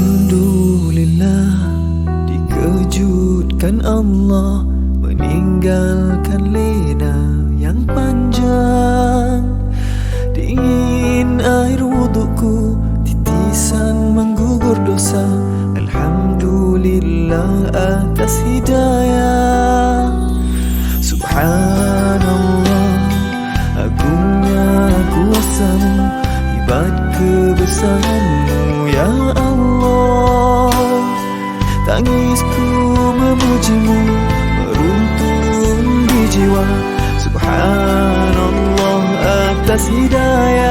Alhamdulillah, dikejutkan Allah, meninggalkan lena yang panjang. Dingin air wuduku, titisan menggugur dosa. Alhamdulillah atas hidayah. Subhanallah, agungnya kuasamu, hebat kebesaranmu ya Allah. Tangisku memujimu, meruntun di jiwa. Subhanallah atas hidayah.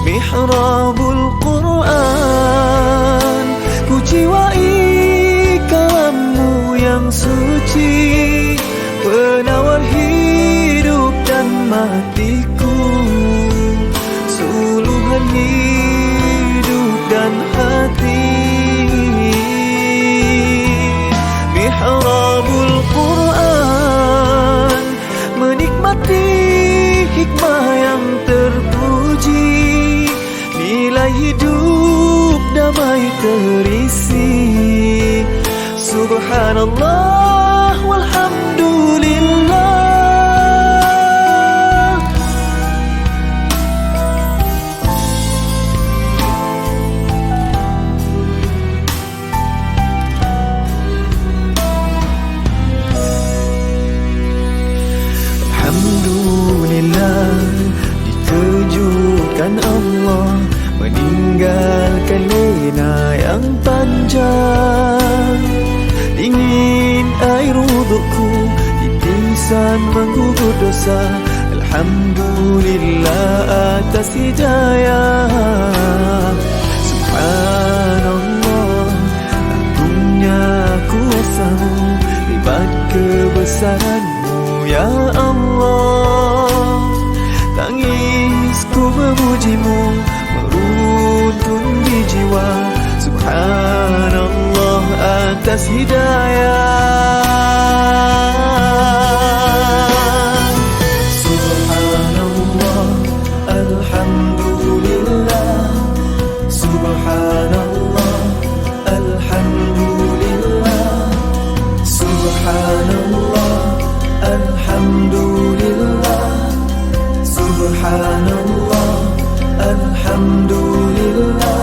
Mihrabul Quran, ku jiwai kalammu yang suci, penawar hidup dan matiku, suluhan hidup dan hati. Mihrabul Quran, menikmati hikmah yang terpuji, nilai hidup damai terisi. Subhanallah walhamdulillah. Alhamdulillah, dikejutkan Allah, meninggalkan lena yang panjang. Dingin air wuduku, titisan menggugur dosa. Alhamdulillah atas hidayah. Subhanallah, agungnya kuasamu, hebat kebesaranmu ya Allah. Tangisku memujimu, meruntun di jiwa. Subhanallah atas hidayah. Subhanallah, alhamdulillah. Subhanallah, alhamdulillah. Subhanallah, alhamdulillah. Subhanallah, alhamdulillah.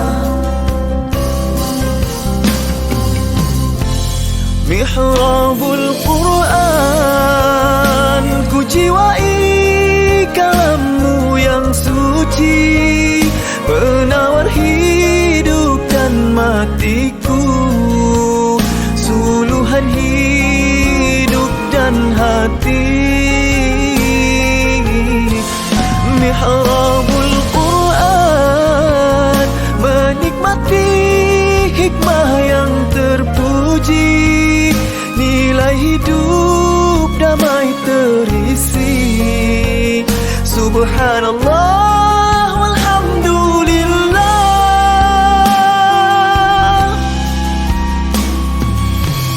Mihrabul Quran, ku jiwai kalammu yang suci, penawar hidup dan matiku, suluhan hidup dan hati. Mihrabul Quran, menikmati hikmah yang terpuji, nilai hidup damai terisi. Subhanallah walhamdulillah.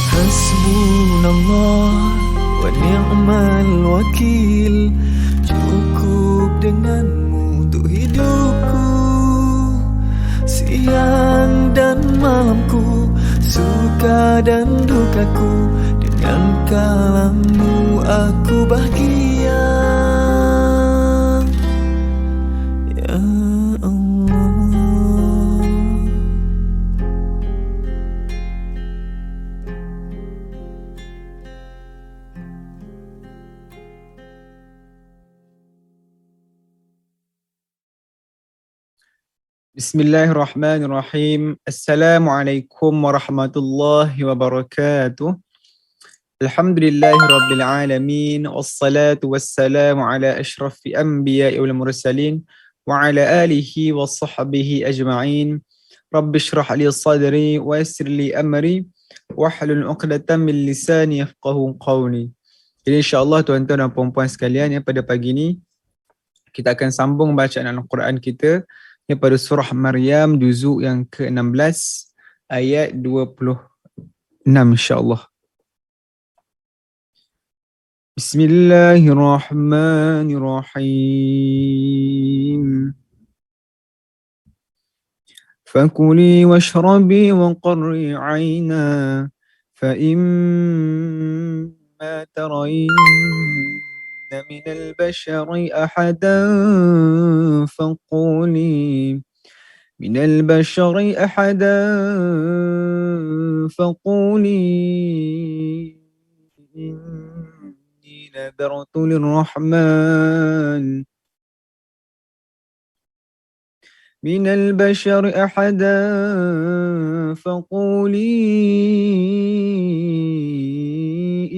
Hasbunallah wa ni'mal wakil, cukup denganmu untuk hidupku, siang dan malamku, suka dan dukaku. Dengan kalammu aku bahagia ya Allah. Bismillahirrahmanirrahim. Assalamualaikum warahmatullahi wabarakatuh. Alhamdulillahirabbil alamin, wassalatu wassalamu ala asyrafil anbiya'i wal mursalin wa ala alihi wa sahbihi ajma'in. Rabbi shrah li sadri wa yassir li amri wahlul 'uqdatam min lisani yafqahu qawli. Jadi insya-Allah tuan-tuan dan puan-puan sekalian, pada pagi ini kita akan sambung bacaan Al-Quran kita daripada surah Maryam juzuk yang ke-16 ayat 26 insya-Allah. Bismillahirrahmanirrahim. فكلي واشربي وقري عينا فإما ترين من البشر أحدا فقولي من البشر أحدا فقولي إني نذرت للرحمن من البشر أحدا فقولي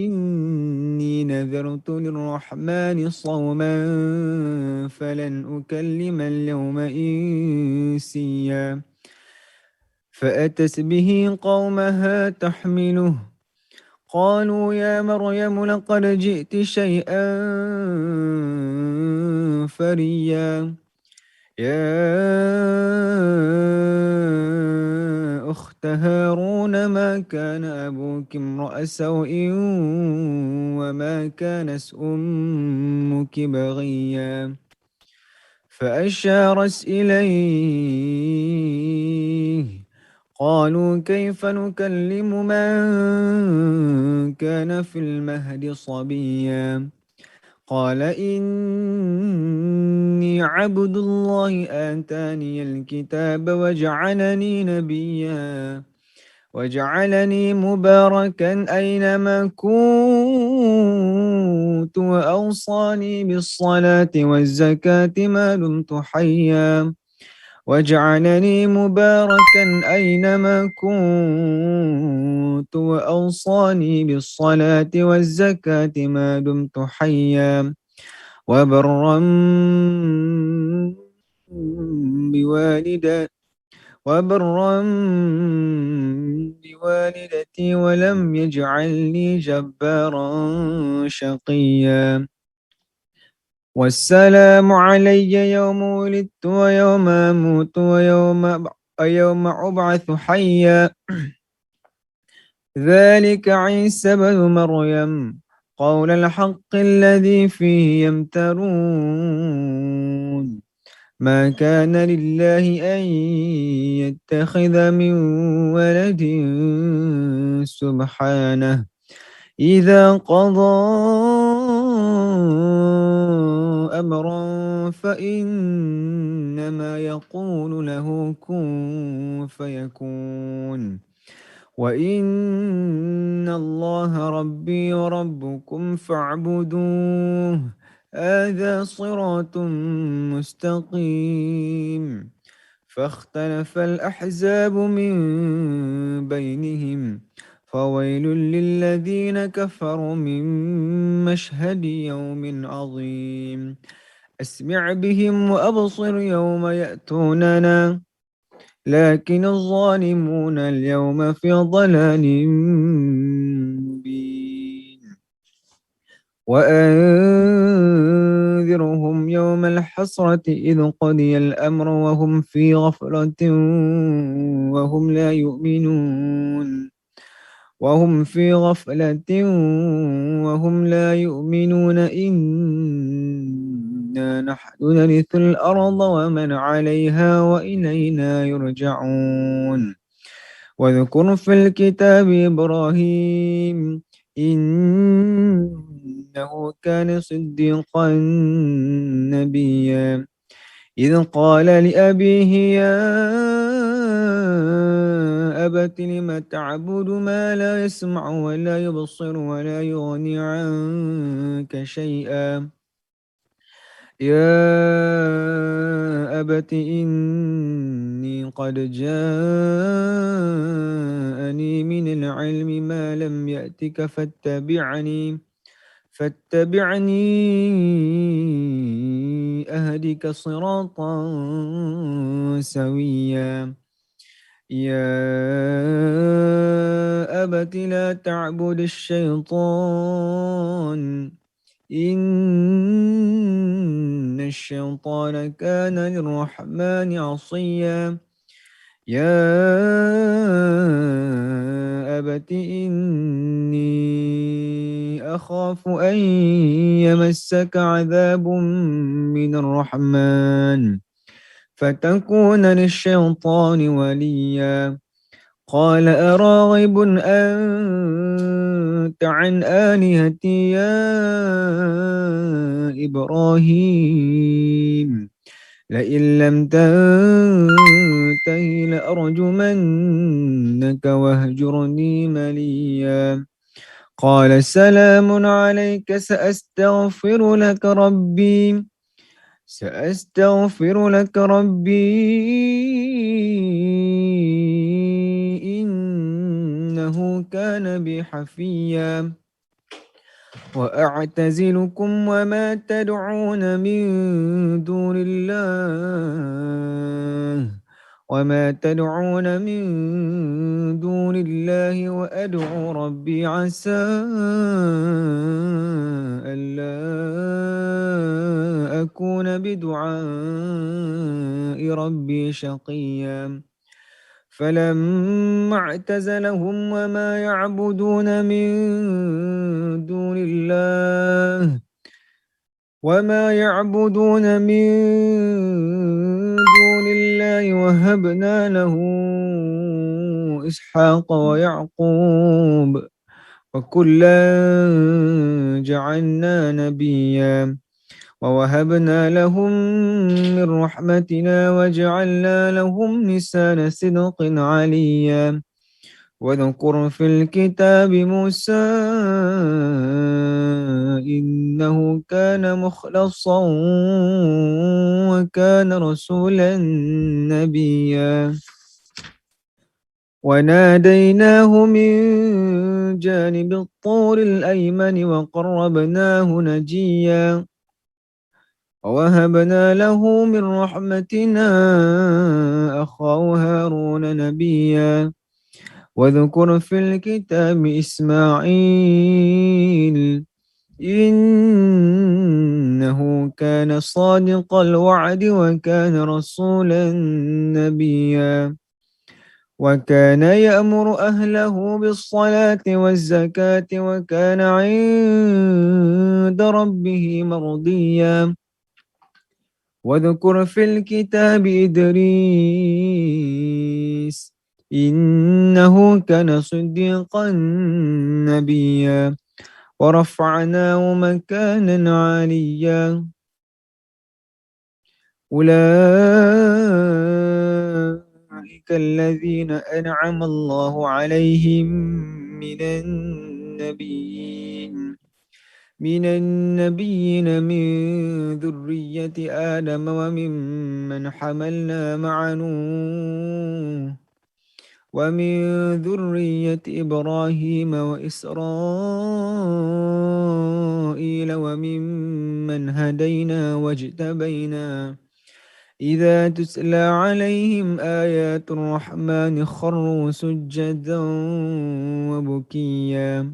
إني نذرت للرحمن صوما فلن أكلم اليوم إنسيا فأتت به قومها تحمله قالوا يا مريم لقد جئت شيئا فريا يا أخت هارون ما كان أبوك امرأ سوء وما كانت أمك بغيا فأشارت إليه قالوا كيف نكلم من كان في المهد صبيا قال إني عبد الله آتاني الكتاب وجعلني نبيا وجعلني مباركا أينما كنت وأوصاني بالصلاة والزكاة ما دمت حيا وجعلني مباركا أينما كنت وأوصاني بالصلاة والزكاة ما دمت حيا وبرا بوالدتي بوالدتي ولم يجعلني جبارا شقيا والسلام علي يوم ولدت ويوم أموت ويوم أبعث حيا ذلك عيسى بن مريم قول الحق الذي فيه يمترون ما كان لله أن يتخذ من ولد سبحانه إذا قضى أمرا فإنما يقول له كن فيكون وإن الله ربي وربكم فاعبدوه هذا صراط مستقيم فاختلف الأحزاب من بينهم فويل للذين كفروا من مشهد يوم عظيم أسمع بهم وأبصر يوم يأتوننا لكن الظالمون اليوم في ضلال مبين وأنذرهم يوم الحسرة إذ قضي الأمر وهم في غفلة وهم لا يؤمنون وهم لا يؤمنون إنا نحن نرث الأرض ومن عليها وإلينا يرجعون واذكر في الكتاب إبراهيم إنه كان صديقا نبيا إذ قال لأبيه يا أبت لم تعبد ما لا يسمع ولا يبصر ولا يغني عنك شيئا يا أبت إني قد جاءني من العلم ما لم يأتك فاتبعني أهدك صراطا سويا يا أبت لا تعبد الشيطان إن الشيطان كان للرحمن عصيا يا أبت إني أخاف أن يمسك عذاب من الرحمن فتكون للشيطان وليا قال أراغب أنت عن آلهتي يا إبراهيم لئن لم تنته لأرجمنك واهجرني مليا قال سلام عليك سأستغفر لك ربي إنه كان بي حفيا وأعتزلكم وما تدعون من دون الله وأدعو ربي عسى ألا أكون بدعاء ربي شقيا فلما اعتزلهم وما يعبدون من دون الله وهبنا له إسحاق ويعقوب وكلا جعلنا نبيا ووهبنا لهم من رحمتنا وجعلنا لهم لسان صدق عليا واذكر في الكتاب موسى إنه كان مخلصا وكان رسولا نبيا وناديناه من جانب الطور الأيمن وقربناه نجيا ووهبنا له من رحمتنا أخاه هارون نبيا واذكر في الكتاب إسماعيل إنه كان صادق الوعد وكان رسولا نبيا وكان يأمر أهله بالصلاة والزكاة وكان عند ربه مرضيا واذكر في الكتاب إدريس إنه كان صديقا نبيا ورفعناه مكانا عليا أولئك الذين أنعم الله عليهم من النبيين من ذرية آدم وممن حملنا مع نوح ومن ذرية إبراهيم وإسرائيل وممن هدينا واجتبينا إذا تتلى عليهم آيات الرحمن خروا سجدا وبكيا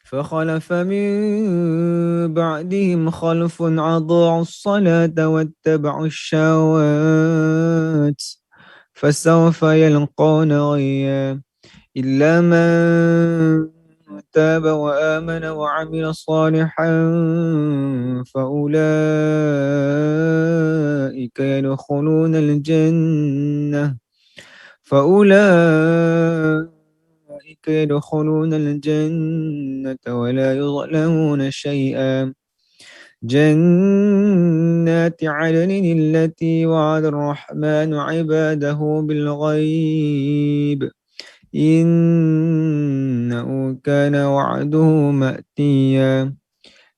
فخلف من بعدهم خلف أضاعوا الصلاة واتبعوا الشهوات فسوف يلقون غيا إلا من تاب وآمن وعمل صالحا فأولئك يدخلون الجنة ولا يظلمون شيئا جنات عدن التي وعد الرحمن عباده بالغيب إنه كان وعده مأتيا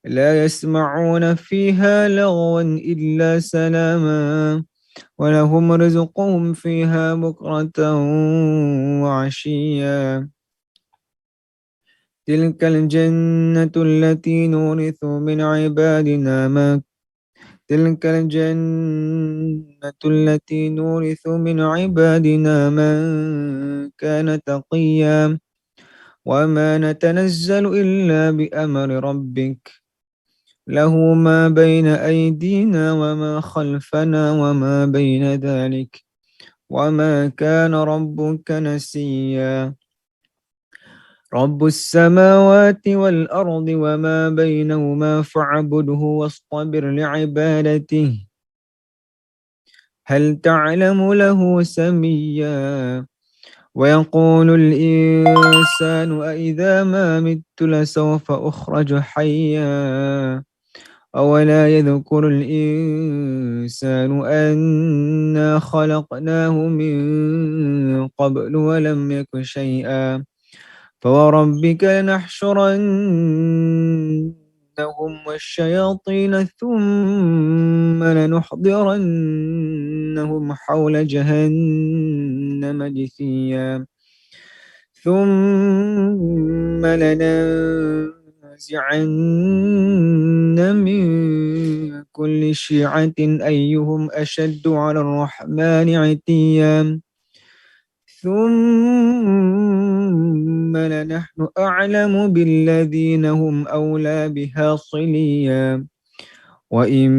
لا يسمعون فيها لغوا إلا سلاما ولهم رزقهم فيها بكرة وعشيا تلك الجنة التي نورث من عبادنا من كان تقيا وما نتنزل إلا بأمر ربك له ما بين أيدينا وما خلفنا وما بين ذلك وما كان ربك نسيا رب السماوات والأرض وما بينهما فاعبده واصطبر لعبادته هل تعلم له سميا ويقول الإنسان أإذا ما مت لسوف أخرج حيا أولا يذكر الإنسان أنا خلقناه من قبل ولم يك شيئا فوربك لنحشرنهم والشياطين ثم لنحضرنهم حول جهنم جثيا ثم لننزعن من كل شيعة أيهم أشد على الرحمن عتيا ثم لنحن أعلم بالذين هم أولى بها صليا وإن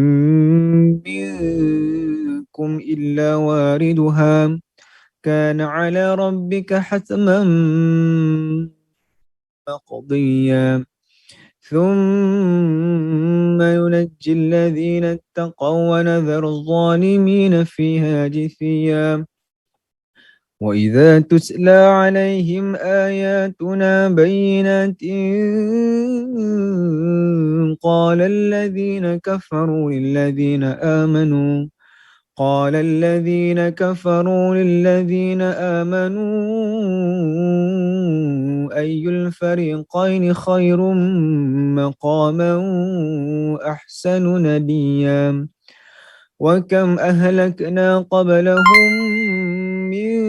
منكم إلا واردها كان على ربك حتما مقضيا ثم ينجي الذين اتقوا ونذر الظالمين فيها جثيا وإذا تتلى عليهم آياتنا بينات قال الذين كفروا للذين آمنوا أي الفريقين خير مقاما أحسن نديا وكم أهلكنا قبلهم من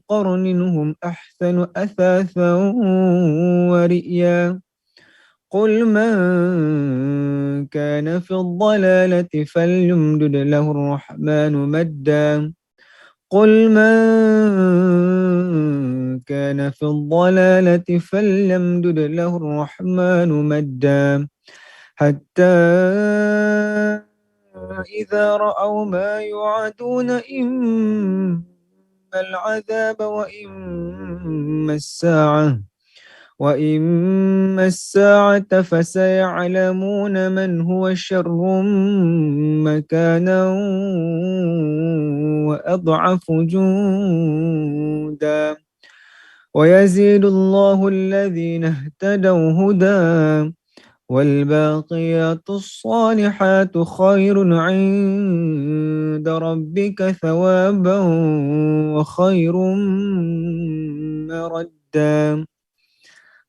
قرن هم أحسن أثاثا ورئيا قل من كان في الضلالة فليمدد له الرحمن مدا حتى إذا رأوا ما يوعدون إما العذاب وإما الساعة فسيعلمون من هو شر مكانا وأضعف جندا ويزيد الله الذين اهتدوا هدى والباقيات الصالحات خير عند ربك ثوابا وخير مردا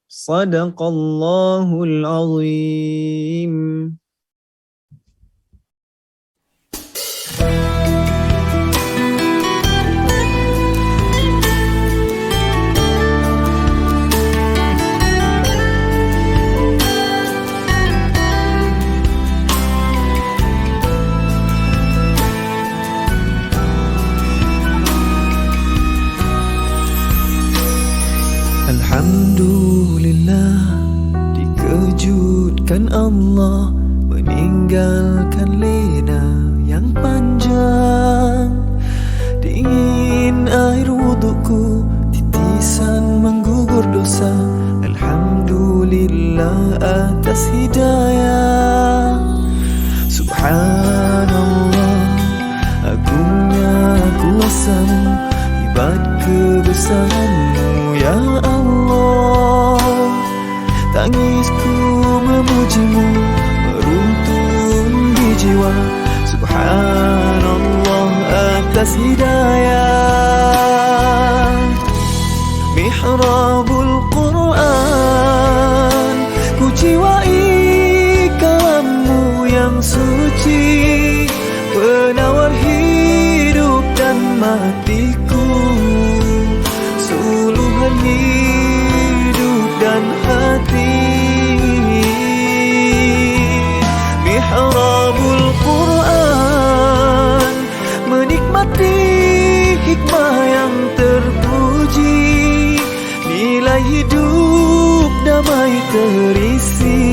صدق الله العظيم. Alhamdulillah, dikejutkan Allah meninggalkan lena yang panjang. Dingin air wudukku, titisan menggugur dosa. Alhamdulillah atas hidayah. Subhanallah, agungnya kuasamu, hebat kebesaranmu ya Allah. Tangisku memujimu meruntun di jiwa. Subhanallah atas hidayah. Mihrabul Quran, ku jiwai kalammu yang suci, penawar hidup dan matiku, suluhan hidup dan hati. Mihrabul Quran, menikmati hikmah yang terpuji, nilai hidup damai terisi.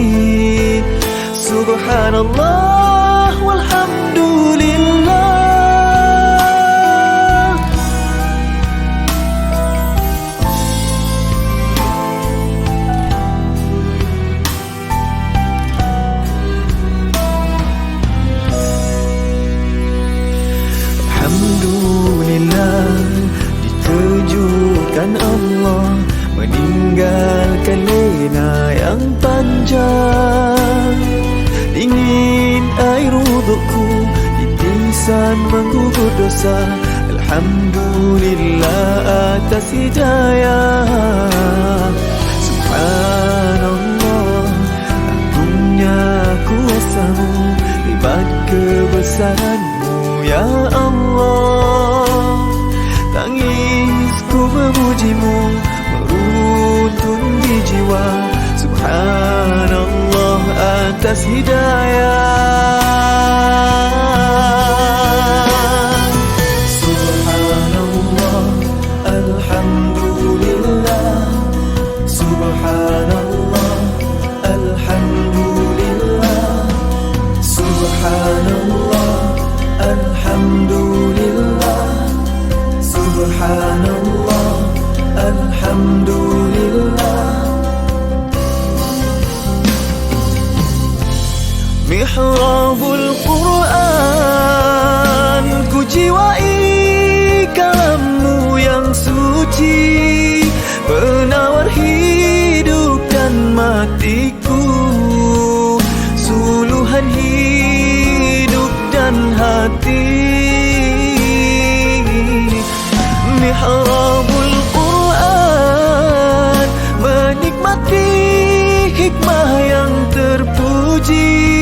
Subhanallah walhamdulillah. Tuhan menggugur dosa. Alhamdulillah atas hidayah. Subhanallah, agungnya kuasa-Mu, hebat kebesaran-Mu ya Allah. Tangisku memuji-Mu, meruntun di jiwa. Subhanallah atas hidayah. Subhanallah, alhamdulillah. Subhanallah, alhamdulillah. Subhanallah, alhamdulillah. Subhanallah, alhamdulillah. Mihrabul Quran, ku jiwai kalam-Mu yang suci, penawar hidup dan matiku, suluhan hidup dan hati. Mihrabul Quran, menikmati hikmah yang terpuji,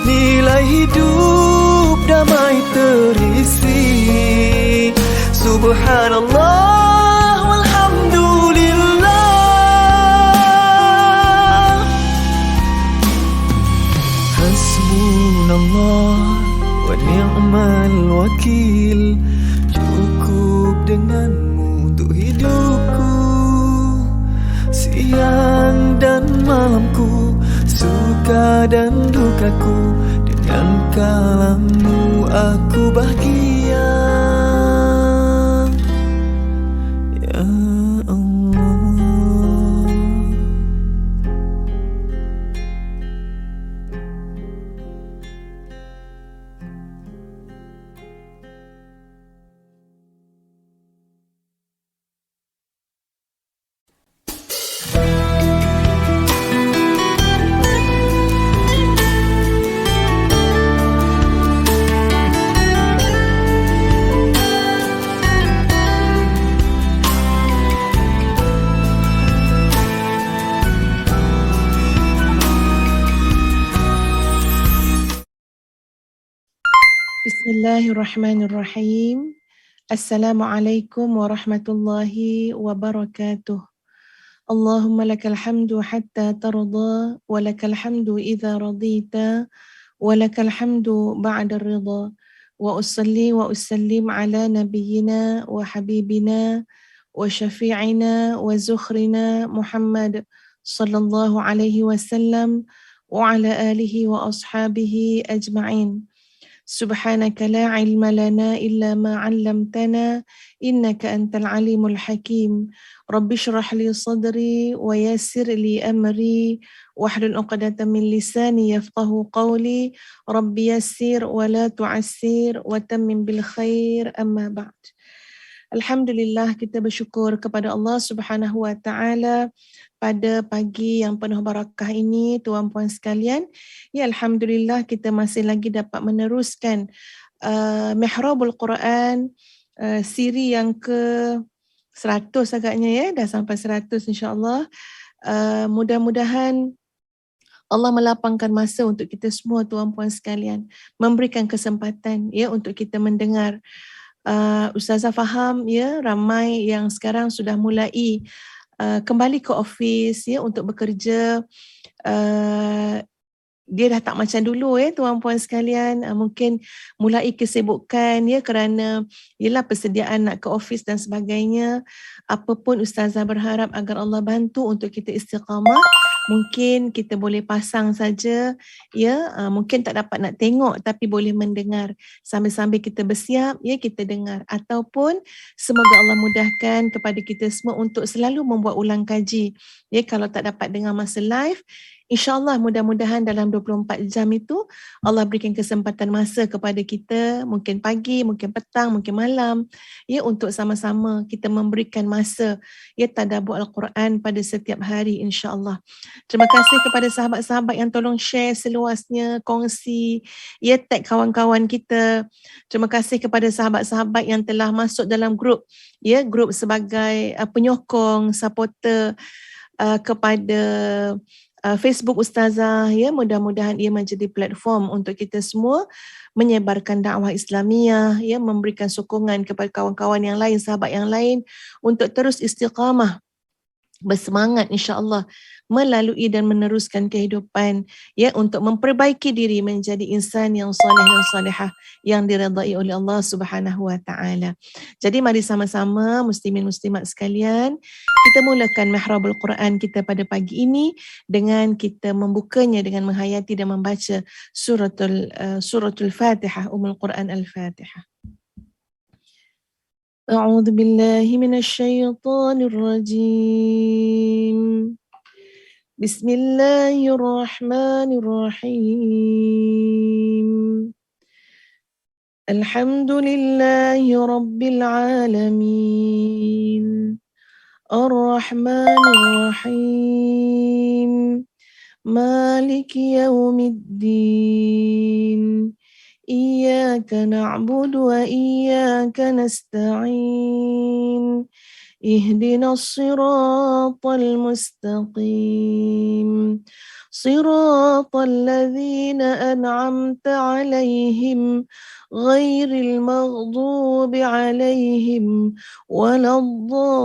nilai hidup damai terisi. Subhanallah walhamdulillah. Hasbunallah wa ni'mal wakil. Cukup dengan-Mu untuk hidupku, siang dan malamku, suka dan dukaku. Dengan kalam-Mu aku bahagia ya Allah. Bismillahirrahmanirrahim. Assalamualaikum warahmatullahi wabarakatuh. Allahumma lakal hamdu hatta tarda, wa lakal hamdu idza radita, wa lakal hamdu ba'da ridha. Wa usalli wa usallim ala nabiyyina wa habibina wa syafi'ina wa zukhrina Muhammad sallallahu alaihi wasallam wa ala alihi wa ashabihi ajma'in. Subhanaka la ilma lana illa ma 'allamtana innaka antal alimul hakim. Rabbi shrah li sadri wa yassir li amri wahlul 'uqdatam min lisani yafqahu qawli. Rabbi yassir wa la tu'assir wa tammim bil khair, amma ba'd. Alhamdulillah, kita bersyukur kepada Allah Subhanahu wa taala pada pagi yang penuh barakah ini, tuan-puan sekalian. Ya, alhamdulillah kita masih lagi dapat meneruskan Mihrabul Quran, siri yang ke 100 agaknya ya, dah sampai 100 insya-Allah. Mudah-mudahan Allah melapangkan masa untuk kita semua, tuan-puan sekalian, memberikan kesempatan ya untuk kita mendengar. Ustazah faham ya, ramai yang sekarang sudah mulai kembali ke office ya untuk bekerja. Dia dah tak macam dulu ya, tuan-puan sekalian. Mungkin mulai kesibukan ya, kerana ialah persediaan nak ke office dan sebagainya. Apapun ustazah berharap agar Allah bantu untuk kita istiqamah. Mungkin kita boleh pasang saja ya, mungkin tak dapat nak tengok tapi boleh mendengar sambil-sambil kita bersiap ya, kita dengar. Ataupun semoga Allah mudahkan kepada kita semua untuk selalu membuat ulang kaji ya. Kalau tak dapat dengar masa live, InsyaAllah mudah-mudahan dalam 24 jam itu Allah berikan kesempatan masa kepada kita, mungkin pagi, mungkin petang, mungkin malam, ya, untuk sama-sama kita memberikan masa ya tadabbur Al-Quran pada setiap hari insya-Allah. Terima kasih kepada sahabat-sahabat yang tolong share seluasnya, kongsi, ya, tag kawan-kawan kita. Terima kasih kepada sahabat-sahabat yang telah masuk dalam grup, ya, grup sebagai penyokong, supporter kepada Facebook Ustazah, ya, mudah-mudahan ia menjadi platform untuk kita semua menyebarkan dakwah Islamiah, ya, memberikan sokongan kepada kawan-kawan yang lain, sahabat yang lain untuk terus istiqamah, bersemangat insya-Allah melalui dan meneruskan kehidupan, ya, untuk memperbaiki diri menjadi insan yang soleh dan solehah yang diredai oleh Allah Subhanahu wa taala. Jadi mari sama-sama muslimin muslimat sekalian, kita mulakan mihrabul Quran kita pada pagi ini dengan kita membukanya dengan menghayati dan membaca suratul Fatihah, Ummul Quran Al-Fatihah. أعوذ بالله من الشيطان الرجيم بسم الله الرحمن الرحيم الحمد لله رب العالمين الرحمن الرحيم مالك يوم الدين إياك نعبد وإياك نستعين اهدنا الصراط المستقيم صراط الذين أنعمت عليهم غير المغضوب عليهم ولا الضالين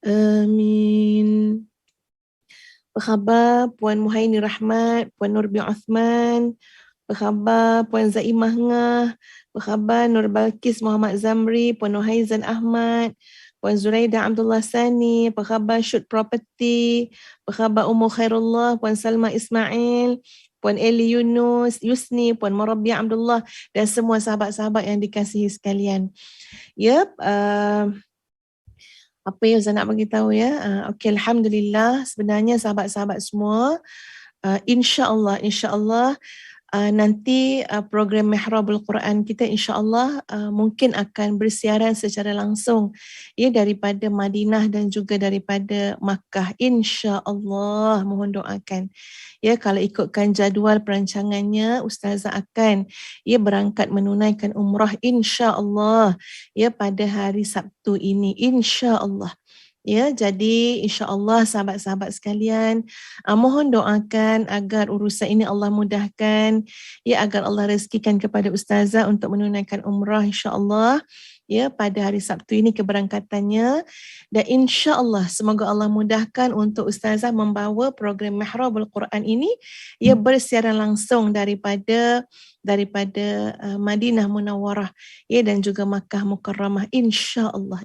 آمين. Apa khabar Puan Muhaini Rahmat, Puan Nurbi Uthman, apa khabar Puan Zaimah Ngah, apa khabar Nur Balkis Muhammad Zamri, Puan Nuhaizan Ahmad, Puan Zuraida Abdullah Sani, apa khabar Syud Property, apa khabar Ummu Khairullah, Puan Salma Ismail, Puan Eli Yusni, Puan Murabbi Abdullah dan semua sahabat-sahabat yang dikasihi sekalian. Yep, apa yang saya nak bagi tahu ya? Okey, alhamdulillah, sebenarnya sahabat-sahabat semua, insya-Allah nanti program Mihrabul Quran kita insya-Allah mungkin akan bersiaran secara langsung ya daripada Madinah dan juga daripada Makkah, insya-Allah. Mohon doakan ya, kalau ikutkan jadual perancangannya Ustazah akan ya berangkat menunaikan umrah insya-Allah ya pada hari Sabtu ini, insya-Allah. Ya, jadi insya-Allah sahabat-sahabat sekalian, mohon doakan agar urusan ini Allah mudahkan, ya, agar Allah rezekikan kepada Ustazah untuk menunaikan umrah insya-Allah ya pada hari Sabtu ini keberangkatannya, dan insya-Allah semoga Allah mudahkan untuk Ustazah membawa program Mihrabul Quran ini ya bersiaran langsung daripada Madinah Munawwarah ya dan juga Makkah Mukarramah, insya-Allah.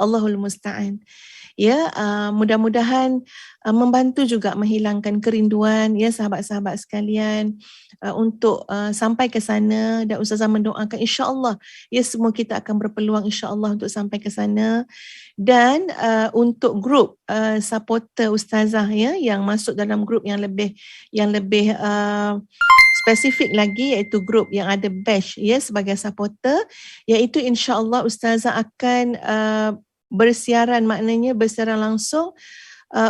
Allahul musta'an. Ya, mudah-mudahan membantu juga menghilangkan kerinduan ya sahabat-sahabat sekalian untuk sampai ke sana, dan Ustazah mendoakan insya-Allah ya semua kita akan berpeluang insya-Allah untuk sampai ke sana. Dan untuk grup supporter Ustazah ya yang masuk dalam grup yang lebih spesifik lagi, iaitu grup yang ada batch ya sebagai supporter, iaitu insya-Allah Ustazah akan bersiaran, maknanya bersiaran langsung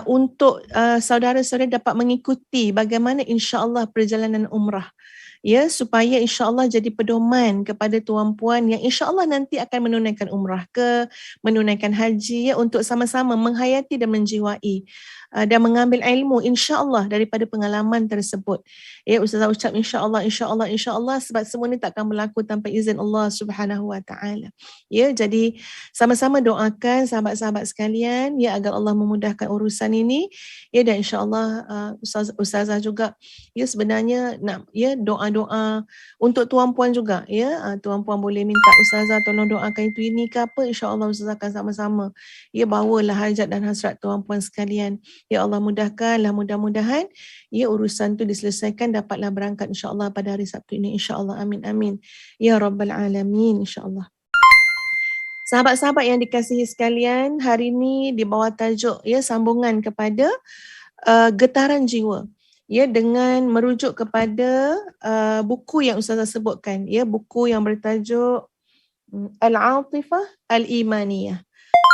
untuk saudara-saudara dapat mengikuti bagaimana insya-Allah perjalanan umrah ya, supaya insya-Allah jadi pedoman kepada tuan-puan yang insya-Allah nanti akan menunaikan umrah menunaikan haji ya, untuk sama-sama menghayati dan menjiwai dan mengambil ilmu insya-Allah daripada pengalaman tersebut. Ya, Ustazah ucap insya-Allah sebab semua ni takkan berlaku tanpa izin Allah Subhanahu wa taala. Ya, jadi sama-sama doakan sahabat-sahabat sekalian ya agar Allah memudahkan urusan ini ya, dan insya-Allah Ustazah juga ya sebenarnya nak ya doa untuk tuan-puan juga ya, tuan-puan boleh minta Ustazah tolong doakan itu ini ke apa, insya-Allah Ustazah akan sama-sama ya bawalah hajat dan hasrat tuan-puan sekalian. Ya Allah mudahkanlah, mudah-mudahan ya urusan tu diselesaikan, dapatlah berangkat insya-Allah pada hari Sabtu ini, insya-Allah. Amin amin ya rabbal alamin, insya-Allah. Sahabat-sahabat yang dikasihi sekalian, hari ini di bawah tajuk ya sambungan kepada getaran jiwa. Ya, dengan merujuk kepada buku yang Ustazah sebutkan, ya, buku yang bertajuk Al-Atifah Al-Imaniyah.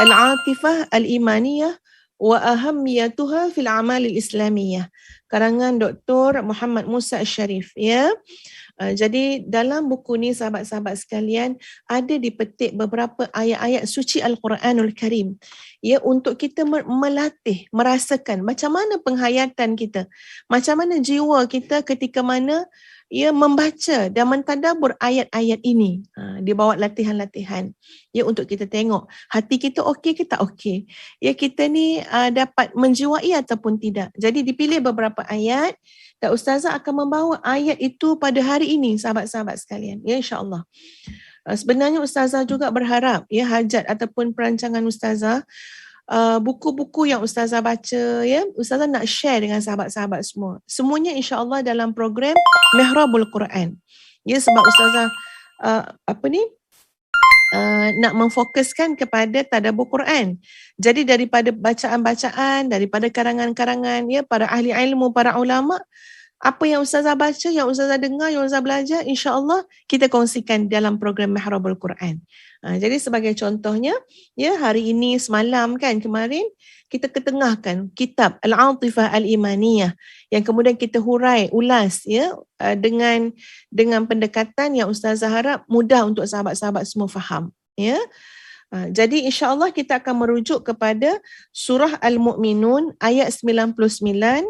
Al-Atifah Al-Imaniyah wa ahammiyatuha fil amal al-islamiyah. Karangan Dr. Muhammad Musa Al-Sharif, ya. Jadi dalam buku ni sahabat-sahabat sekalian ada dipetik beberapa ayat-ayat suci Al-Quranul Karim, ya, untuk kita melatih, merasakan macam mana penghayatan kita, macam mana jiwa kita ketika mana ia membaca dan mentadabbur ayat-ayat ini. Dia bawa latihan-latihan, ya, untuk kita tengok hati kita okey ke tak okey, ya, kita ni dapat menjiwai ataupun tidak. Jadi dipilih beberapa ayat dan Ustazah akan membawa ayat itu pada hari ini sahabat-sahabat sekalian, ya, insya-Allah. Sebenarnya Ustazah juga berharap, ya, hajat ataupun perancangan Ustazah, buku-buku yang Ustazah baca, ya, Ustazah nak share dengan sahabat-sahabat semua. Semuanya insya-Allah dalam program Mihrabul Quran. Ya, sebab Ustazah nak memfokuskan kepada tadabbur Quran. Jadi daripada bacaan-bacaan, daripada karangan-karangan, ya, para ahli ilmu, para ulama, apa yang Ustazah baca, yang Ustazah dengar, yang Ustazah belajar, insya-Allah kita kongsikan dalam program Mihrabul Quran. Jadi sebagai contohnya, ya, hari ini semalam kan, kemarin kita ketengahkan kitab Al-Atifah Al-Imaniyah yang kemudian kita hurai, ulas, ya, dengan pendekatan yang Ustazah harap mudah untuk sahabat-sahabat semua faham, ya. Jadi insya-Allah kita akan merujuk kepada surah Al-Mu'minun ayat 99.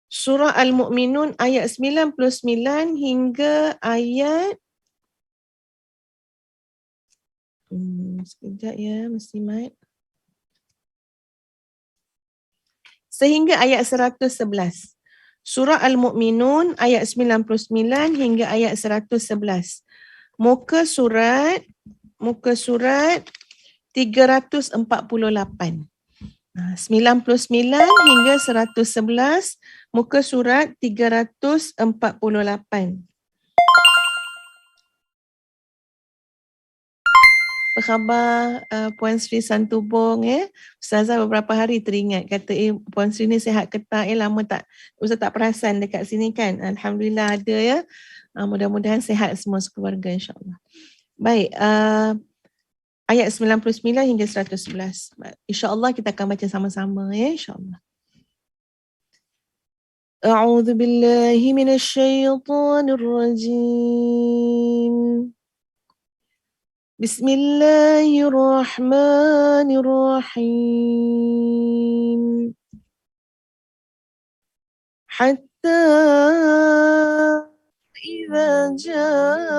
Surah Al-Mu'minun ayat 99 hingga ayat sekejap ya, mesti mat. Sehingga ayat 111. Surah Al-Mu'minun ayat 99 hingga ayat 111. Muka surat 348. 99 hingga 111, muka surat 348. Apa khabar Puan Sri Santubong, ya? Ustazah beberapa hari teringat kata Puan Sri ni sihat ke tak, lama tak Ustaz tak perasan dekat sini kan. Alhamdulillah ada, ya. Mudah-mudahan sihat semua sekeluarga insya-Allah. Baik, ayat 99 hingga 111. InsyaAllah kita akan baca sama-sama, ya, insyaAllah. A'udzu billahi minasyaitonir rajim. Bismillahirrahmanirrahim. Hatta إذا جاء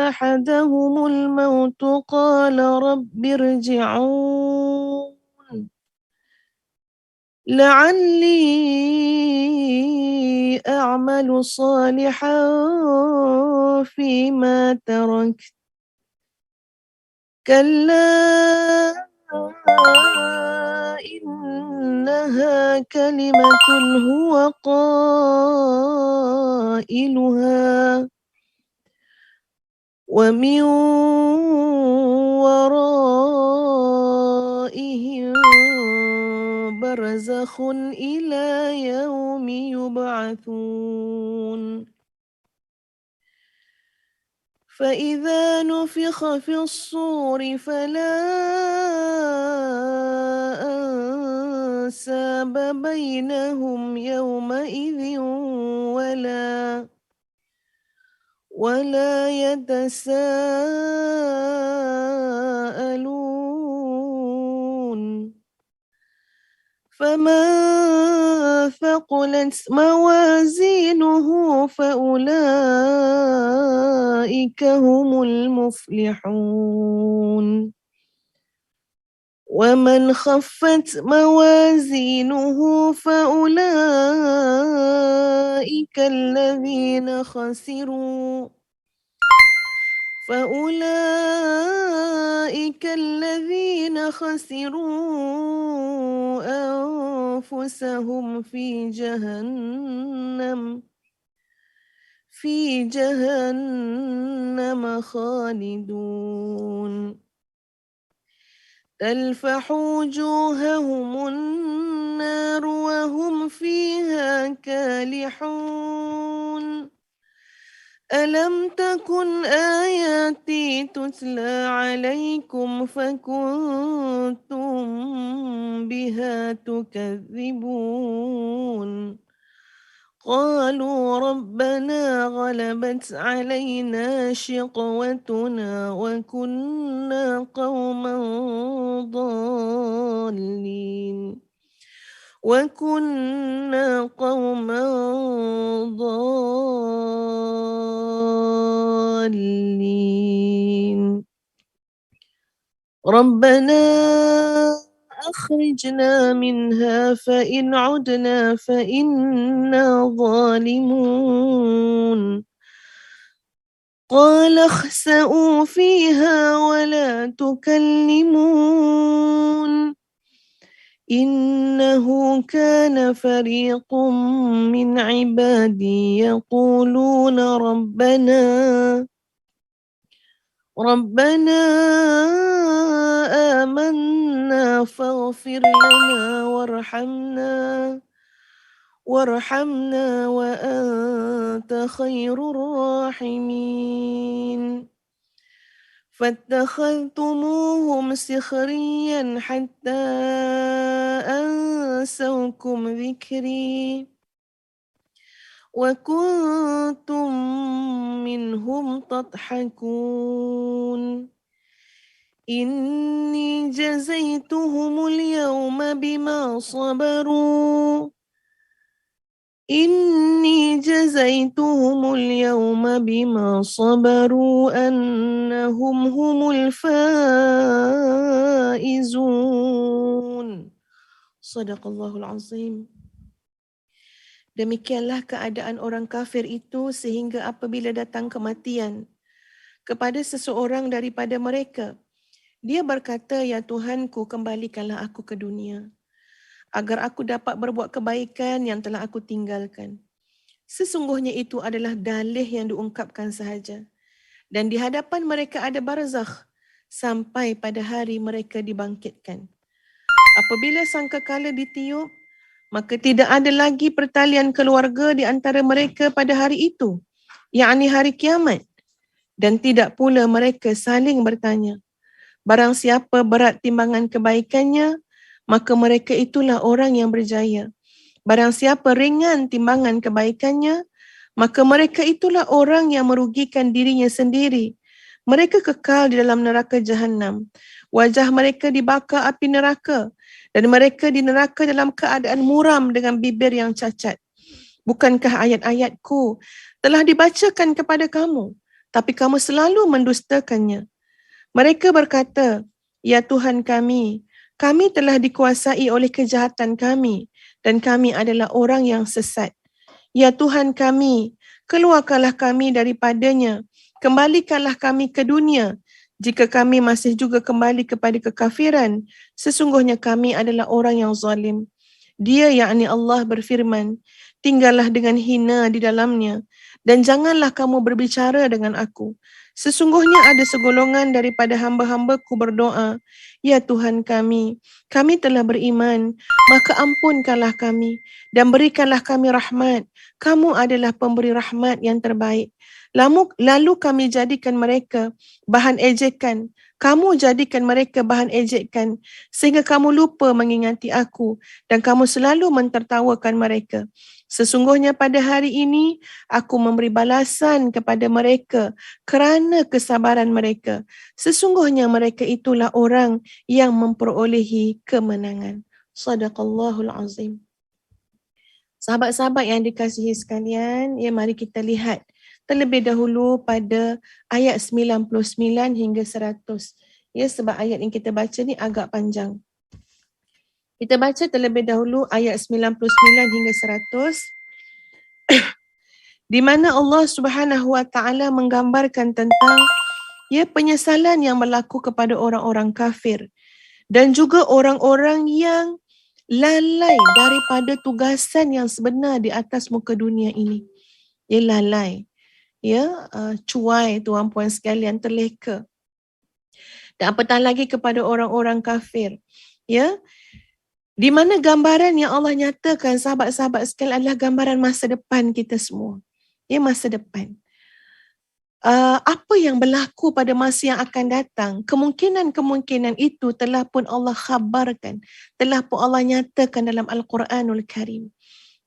أحدهم الموت قال رب ارجعون لعلي أعمل صالحا فيما تركت كلا إنها كلمة هو قائلها ومن ورائهم برزخ إلى يوم يبعثون فإذا نفخ في الصور فلا أنساب بينهم يومئذ ولا يتساءلون فمن ثقلت موازينه فأولئك هم المفلحون ومن خفت موازينه فأولئك الذين خسروا أنفسهم في جهنم خالدون تلفح وجوههم النار وهم فيها كالحون ألم تكن آياتي تتلى عليكم فكنتم بها تكذبون قالوا ربنا غلبت علينا شقوتنا وكنا قوما ضالين ربنا أخرجنا منها فإن عدنا فإنا ظالمون قال اخسئوا فيها ولا تكلمون إنه كان فريق من عبادي يقولون ربنا آمنا فاغفر لنا وارحمنا وأنت خير الراحمين فاتخذتموهم سخريا حتى أنسوكم ذكري وكنتم منهم تضحكون إني جزيتهم اليوم بما صبروا أنهم هم الفائزون صدق الله العظيم. Demikianlah keadaan orang kafir itu sehingga apabila datang kematian kepada seseorang daripada mereka, dia berkata, "Ya Tuhanku, kembalikanlah aku ke dunia, agar aku dapat berbuat kebaikan yang telah aku tinggalkan." Sesungguhnya itu adalah dalih yang diungkapkan sahaja. Dan di hadapan mereka ada barzakh sampai pada hari mereka dibangkitkan. Apabila sangkakala ditiup, maka tidak ada lagi pertalian keluarga di antara mereka pada hari itu, yakni hari kiamat. Dan tidak pula mereka saling bertanya. Barang siapa berat timbangan kebaikannya, maka mereka itulah orang yang berjaya. Barang siapa ringan timbangan kebaikannya, maka mereka itulah orang yang merugikan dirinya sendiri. Mereka kekal di dalam neraka Jahannam. Wajah mereka dibakar api neraka dan mereka di neraka dalam keadaan muram dengan bibir yang cacat. Bukankah ayat-ayatku telah dibacakan kepada kamu, tapi kamu selalu mendustakannya. Mereka berkata, "Ya Tuhan kami telah dikuasai oleh kejahatan kami dan kami adalah orang yang sesat. Ya Tuhan kami, keluarkanlah kami daripadanya, kembalikanlah kami ke dunia. Jika kami masih juga kembali kepada kekafiran, sesungguhnya kami adalah orang yang zalim." Dia yakni Allah berfirman, "Tinggallah dengan hina di dalamnya dan janganlah kamu berbicara dengan aku. Sesungguhnya ada segolongan daripada hamba-hambaku berdoa, 'Ya Tuhan kami telah beriman, maka ampunkanlah kami dan berikanlah kami rahmat. Kamu adalah pemberi rahmat yang terbaik.' Lalu kami jadikan mereka bahan ejekan. Kamu jadikan mereka bahan ejekan sehingga kamu lupa mengingati aku dan kamu selalu mentertawakan mereka. Sesungguhnya pada hari ini aku memberi balasan kepada mereka kerana kesabaran mereka. Sesungguhnya mereka itulah orang yang memperolehi kemenangan." Sadaqallahul azim. Sahabat-sahabat yang dikasihi sekalian, mari kita lihat terlebih dahulu pada ayat 99 hingga 100. Sebab ayat yang kita baca ni agak panjang. Kita baca terlebih dahulu ayat 99 hingga 100. Di mana Allah Subhanahu Wa Taala menggambarkan tentang penyesalan yang berlaku kepada orang-orang kafir dan juga orang-orang yang lalai daripada tugasan yang sebenar di atas muka dunia ini. Lalai. cuai tuan-puan sekalian, terleka. Dan apatah lagi kepada orang-orang kafir, di mana gambaran yang Allah nyatakan sahabat-sahabat sekalian adalah gambaran masa depan kita semua. Masa depan. Apa yang berlaku pada masa yang akan datang, kemungkinan-kemungkinan itu telah pun Allah khabarkan, telah pun Allah nyatakan dalam Al-Quranul Karim.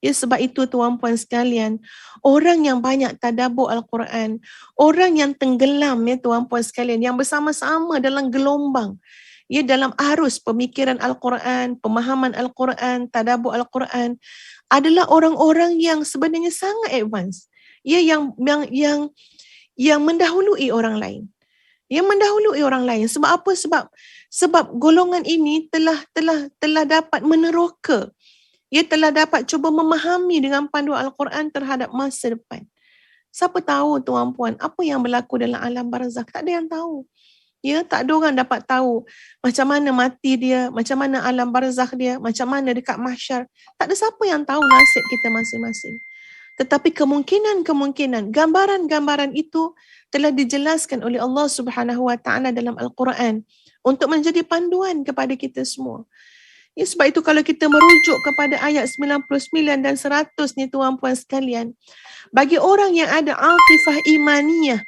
Sebab itu tuan-puan sekalian, orang yang banyak tadabbur Al-Quran, orang yang tenggelam tuan-puan sekalian, yang bersama-sama dalam gelombang, dalam arus pemikiran Al-Quran, pemahaman Al-Quran, tadabbur Al-Quran, adalah orang-orang yang sebenarnya sangat advance. Yang mendahului orang lain. Yang mendahului orang lain. Sebab apa? Sebab golongan ini telah dapat meneroka. Ia telah dapat cuba memahami dengan panduan Al-Quran terhadap masa depan. Siapa tahu tuan-puan, apa yang berlaku dalam alam barzakh? Tak ada yang tahu. Tak ada orang dapat tahu macam mana mati dia, macam mana alam barzakh dia, macam mana dekat mahsyar. Tak ada siapa yang tahu nasib kita masing-masing. Tetapi kemungkinan, gambaran-gambaran itu telah dijelaskan oleh Allah Subhanahu Wa Taala dalam Al-Quran untuk menjadi panduan kepada kita semua. Sebab itu kalau kita merujuk kepada ayat 99 dan 100 ni tuan-puan sekalian, bagi orang yang ada atifah imaniyah,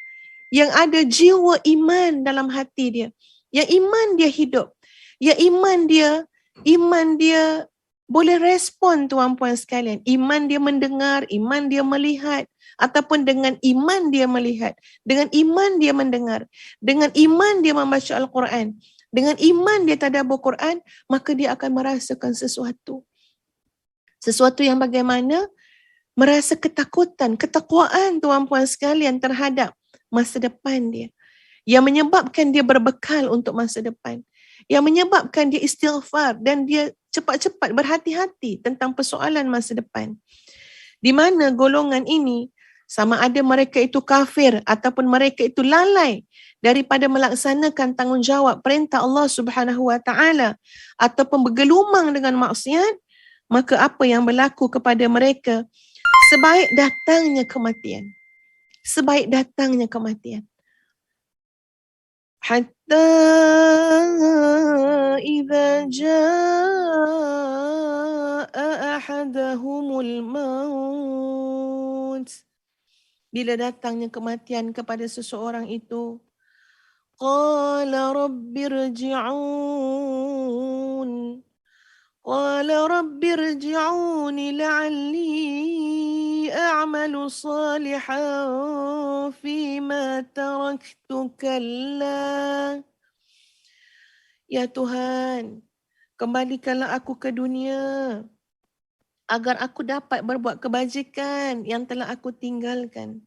yang ada jiwa iman dalam hati dia, yang iman dia hidup, yang iman dia boleh respon tuan-puan sekalian, iman dia mendengar, iman dia melihat, ataupun dengan iman dia melihat, dengan iman dia mendengar, dengan iman dia membaca Al-Quran, dengan iman dia tadabbur Quran, maka dia akan merasakan sesuatu. Sesuatu yang bagaimana? Merasa ketakutan, ketakwaan tuan-puan sekalian terhadap masa depan dia. Yang menyebabkan dia berbekal untuk masa depan. Yang menyebabkan dia istighfar dan dia cepat-cepat berhati-hati tentang persoalan masa depan. Di mana golongan ini, sama ada mereka itu kafir ataupun mereka itu lalai daripada melaksanakan tanggungjawab perintah Allah Subhanahu Wa Taala ataupun bergelumang dengan maksiat, maka apa yang berlaku kepada mereka? Sebaik datangnya kematian. Sebaik datangnya kematian. Hatta idza jaa ahadahumul maut. Bila datangnya kematian kepada seseorang itu, qala rabbirji'un. Qala rabbirji'uni la'alli a'malu salihan fima taraktu kalla. Ya Tuhan, kembalikanlah aku ke dunia agar aku dapat berbuat kebajikan yang telah aku tinggalkan.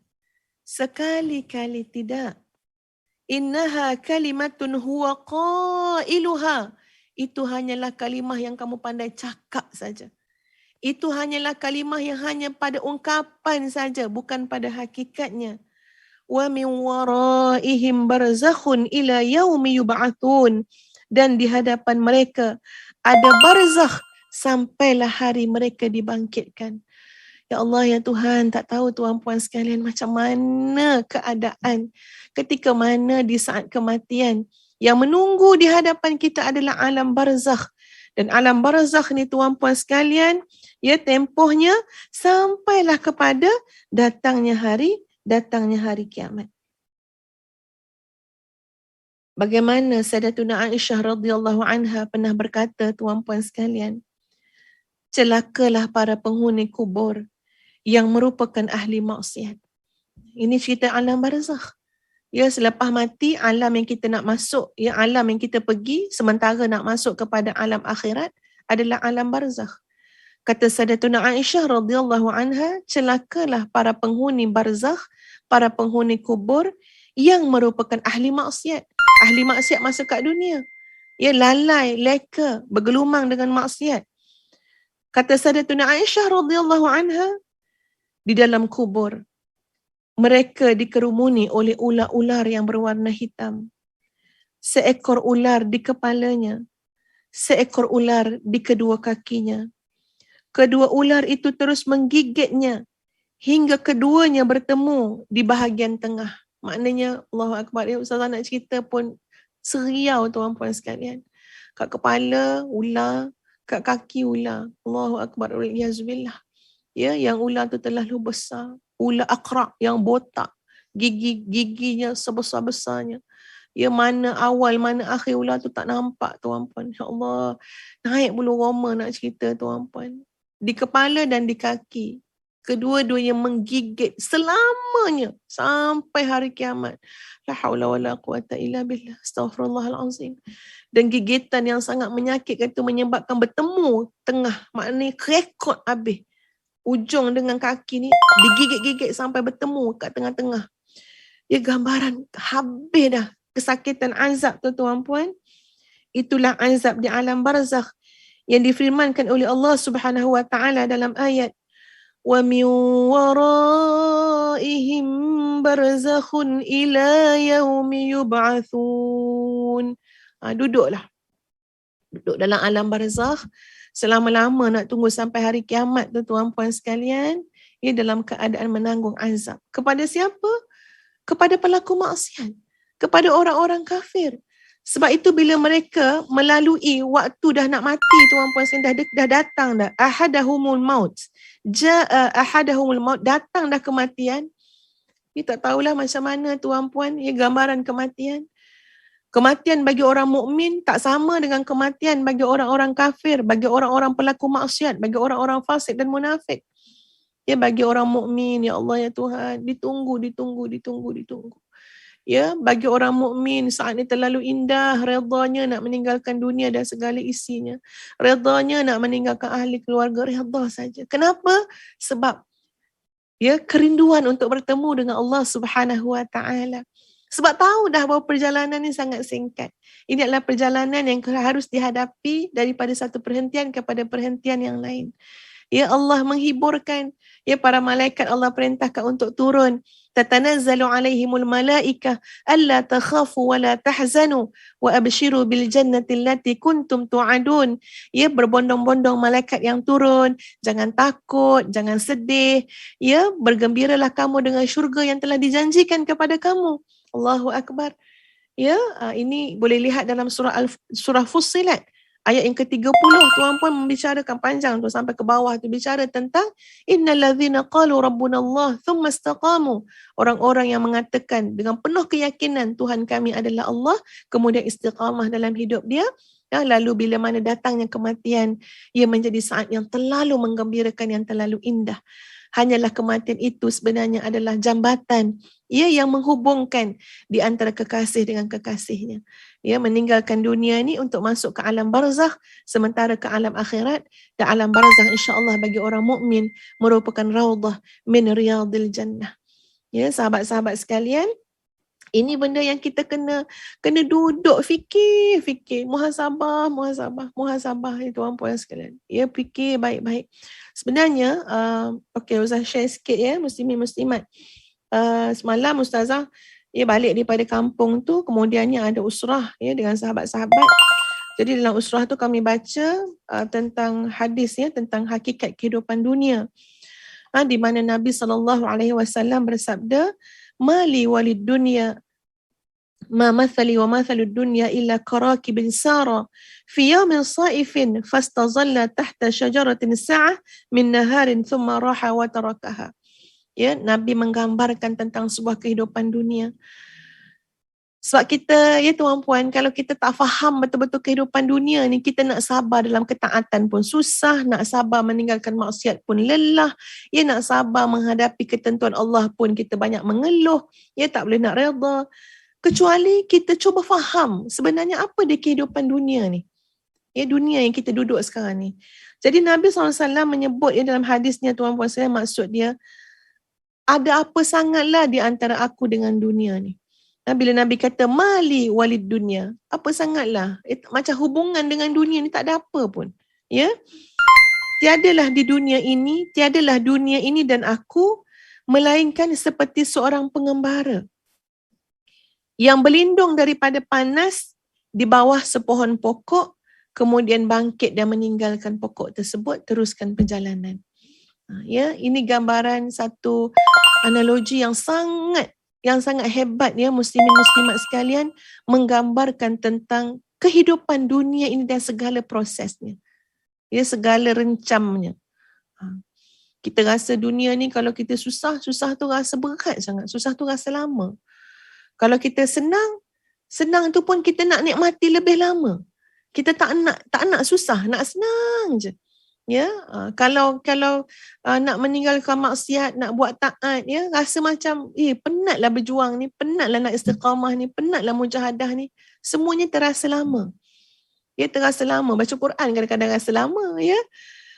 Sekali-kali tidak. Innaha kalimatun huwa qailuha. Itu hanyalah kalimah yang kamu pandai cakap saja. Itu hanyalah kalimah yang hanya pada ungkapan saja, bukan pada hakikatnya. Wa min waraihim barzakhun ila yaumi yub'atsun. Dan di hadapan mereka ada barzakh sampailah hari mereka dibangkitkan. Ya Allah, ya Tuhan, tak tahu tuan-puan sekalian macam mana keadaan ketika mana di saat kematian. Yang menunggu di hadapan kita adalah alam barzakh. Dan alam barzakh ni tuan-puan sekalian, tempohnya sampailah kepada datangnya hari kiamat. Bagaimana Sayyidatuna Aisyah radhiyallahu anha pernah berkata, tuan-puan sekalian, celakalah para penghuni kubur yang merupakan ahli maksiat. Ini cerita alam barzakh. Selepas mati, alam yang kita nak masuk, alam yang kita pergi sementara nak masuk kepada alam akhirat adalah alam barzakh. Kata Sayyidatuna Aisyah radhiyallahu anha, celakalah para penghuni barzakh, para penghuni kubur yang merupakan ahli maksiat. Ahli maksiat masa kat dunia. Lalai, leka, bergelumang dengan maksiat. Kata Sayyidatuna Aisyah radhiyallahu anha, di dalam kubur mereka dikerumuni oleh ular-ular yang berwarna hitam. Seekor ular di kepalanya, seekor ular di kedua kakinya. Kedua ular itu terus menggigitnya hingga keduanya bertemu di bahagian tengah. Maknanya Allahu Akbar. Ustazah nak cerita pun seriau tuan-puan sekalian. Kat kepala ular, kat kaki ular. Allahu Akbar. Waliyahzubillah. Ya, yang ular tu terlalu besar. Ular akrak yang botak. Giginya sebesar-besarnya. Ya, mana awal, mana akhir ular tu tak nampak tuan-puan. InsyaAllah. Naik bulu roma nak cerita tuan-puan. Di kepala dan di kaki. Kedua-duanya menggigit selamanya sampai hari kiamat. La haula wala quwata illa billah. Astaghfirullahalazim. Dan gigitan yang sangat menyakitkan itu menyebabkan bertemu tengah. Maknanya kerekot habis. Ujung dengan kaki ni digigit-gigit sampai bertemu kat tengah-tengah. Ya, gambaran habis dah kesakitan azab tu tuan-puan. Itulah azab di alam barzakh yang difirmankan oleh Allah Subhanahu wa taala dalam ayat wa min waraihim barzakhun ila yaumi yub'atsun. Duduklah. Duduk dalam alam barzakh selama-lama nak tunggu sampai hari kiamat tu tuan-puan sekalian. Ia dalam keadaan menanggung azab. Kepada siapa? Kepada pelaku maksiat. Kepada orang-orang kafir. Sebab itu bila mereka melalui waktu dah nak mati tuan-puan sekalian, dah datang dah. Ahadahumul maut. Ja'a ahadahumul maut. Datang dah kematian. Dia tak tahulah macam mana tuan-puan. Ia gambaran kematian. Kematian bagi orang mukmin tak sama dengan kematian bagi orang-orang kafir, bagi orang-orang pelaku maksiat, bagi orang-orang fasik dan munafik. Ya, bagi orang mukmin, ya Allah ya Tuhan, ditunggu. Ya, bagi orang mukmin saat ini terlalu indah, redanya nak meninggalkan dunia dan segala isinya. Redanya nak meninggalkan ahli keluarga, redha saja. Kenapa? Sebab ya, kerinduan untuk bertemu dengan Allah Subhanahu wa taala. Sebab tahu dah bahawa perjalanan ni sangat singkat. Ini adalah perjalanan yang harus dihadapi daripada satu perhentian kepada perhentian yang lain. Ya, Allah menghiburkan. Ya, para malaikat Allah perintahkan untuk turun. Tatanazzalu alaihimul malaikah alla takhafu wa la tahzanu wa abshiru bil jannati allati kuntum tu'adun. Ya, berbondong-bondong malaikat yang turun. Jangan takut, jangan sedih. Ya, bergembiralah kamu dengan syurga yang telah dijanjikan kepada kamu. Allahu Akbar. Ya, ini boleh lihat dalam surah Fussilat. Ayat yang ke-30 tuan-puan membicarakan panjang tu sampai ke bawah tu bicara tentang innallazina qalu rabbunallah thumma istaqamu. Orang-orang yang mengatakan dengan penuh keyakinan Tuhan kami adalah Allah, kemudian istiqamah dalam hidup dia. Ya, lalu bila mana datangnya kematian, ia menjadi saat yang terlalu menggembirakan, yang terlalu indah. Hanyalah kematian itu sebenarnya adalah jambatan ia yang menghubungkan di antara kekasih dengan kekasihnya. Ya, meninggalkan dunia ni untuk masuk ke alam barzakh, sementara ke alam akhirat. Dan alam barzakh insya-Allah bagi orang mukmin merupakan raudhah min riyadil jannah. Ya, sahabat-sahabat sekalian, ini benda yang kita kena duduk fikir. Muhasabah itu tuan-puan sekalian. Ya, fikir baik-baik. Sebenarnya, okey, Ustazah share sikit ya, muslimin-muslimat. Semalam Ustazah balik daripada kampung tu, kemudiannya ada usrah ya dengan sahabat-sahabat. Jadi dalam usrah tu kami baca tentang hadis ya, tentang hakikat kehidupan dunia. Di mana Nabi SAW bersabda, mali walid dunya ma mathali wa mathalud dunya illa karakibin sara fi yawmin saifin fastazalla tahta syajaratin sa'ah min naharin thumma raha wa tarakaha. Ya, Nabi menggambarkan tentang sebuah kehidupan dunia. Sebab kita, ya tuan-puan, kalau kita tak faham betul-betul kehidupan dunia ni, kita nak sabar dalam ketaatan pun susah, nak sabar meninggalkan maksiat pun lelah, ya nak sabar menghadapi ketentuan Allah pun kita banyak mengeluh, ya tak boleh nak redha. Kecuali kita cuba faham sebenarnya apa dia kehidupan dunia ni. Ya, dunia yang kita duduk sekarang ni. Jadi Nabi SAW menyebut ya dalam hadisnya tuan-puan saya, maksud dia, ada apa sangatlah di antara aku dengan dunia ni. Bila Nabi kata mali walid dunia, apa sangatlah, macam hubungan dengan dunia ni tak ada apa pun. Ya, tiadalah di dunia ini, tiadalah dunia ini dan aku, melainkan seperti seorang pengembara yang berlindung daripada panas di bawah sepohon pokok, kemudian bangkit dan meninggalkan pokok tersebut, teruskan perjalanan. Ya, ini gambaran satu analogi yang sangat hebat ya, muslimin muslimat sekalian, menggambarkan tentang kehidupan dunia ini dan segala prosesnya. Ya, segala rencamnya. Kita rasa dunia ni kalau kita susah tu rasa berat sangat. Susah tu rasa lama. Kalau kita senang tu pun kita nak nikmati lebih lama. Kita tak nak susah, nak senang je. Ya, kalau nak meninggalkan maksiat, nak buat taat, ya, rasa macam penatlah berjuang ni, penatlah nak istiqamah ni, penatlah mujahadah ni. Semuanya terasa lama. Ya, terasa lama. Baca Quran kadang-kadang rasa lama, ya.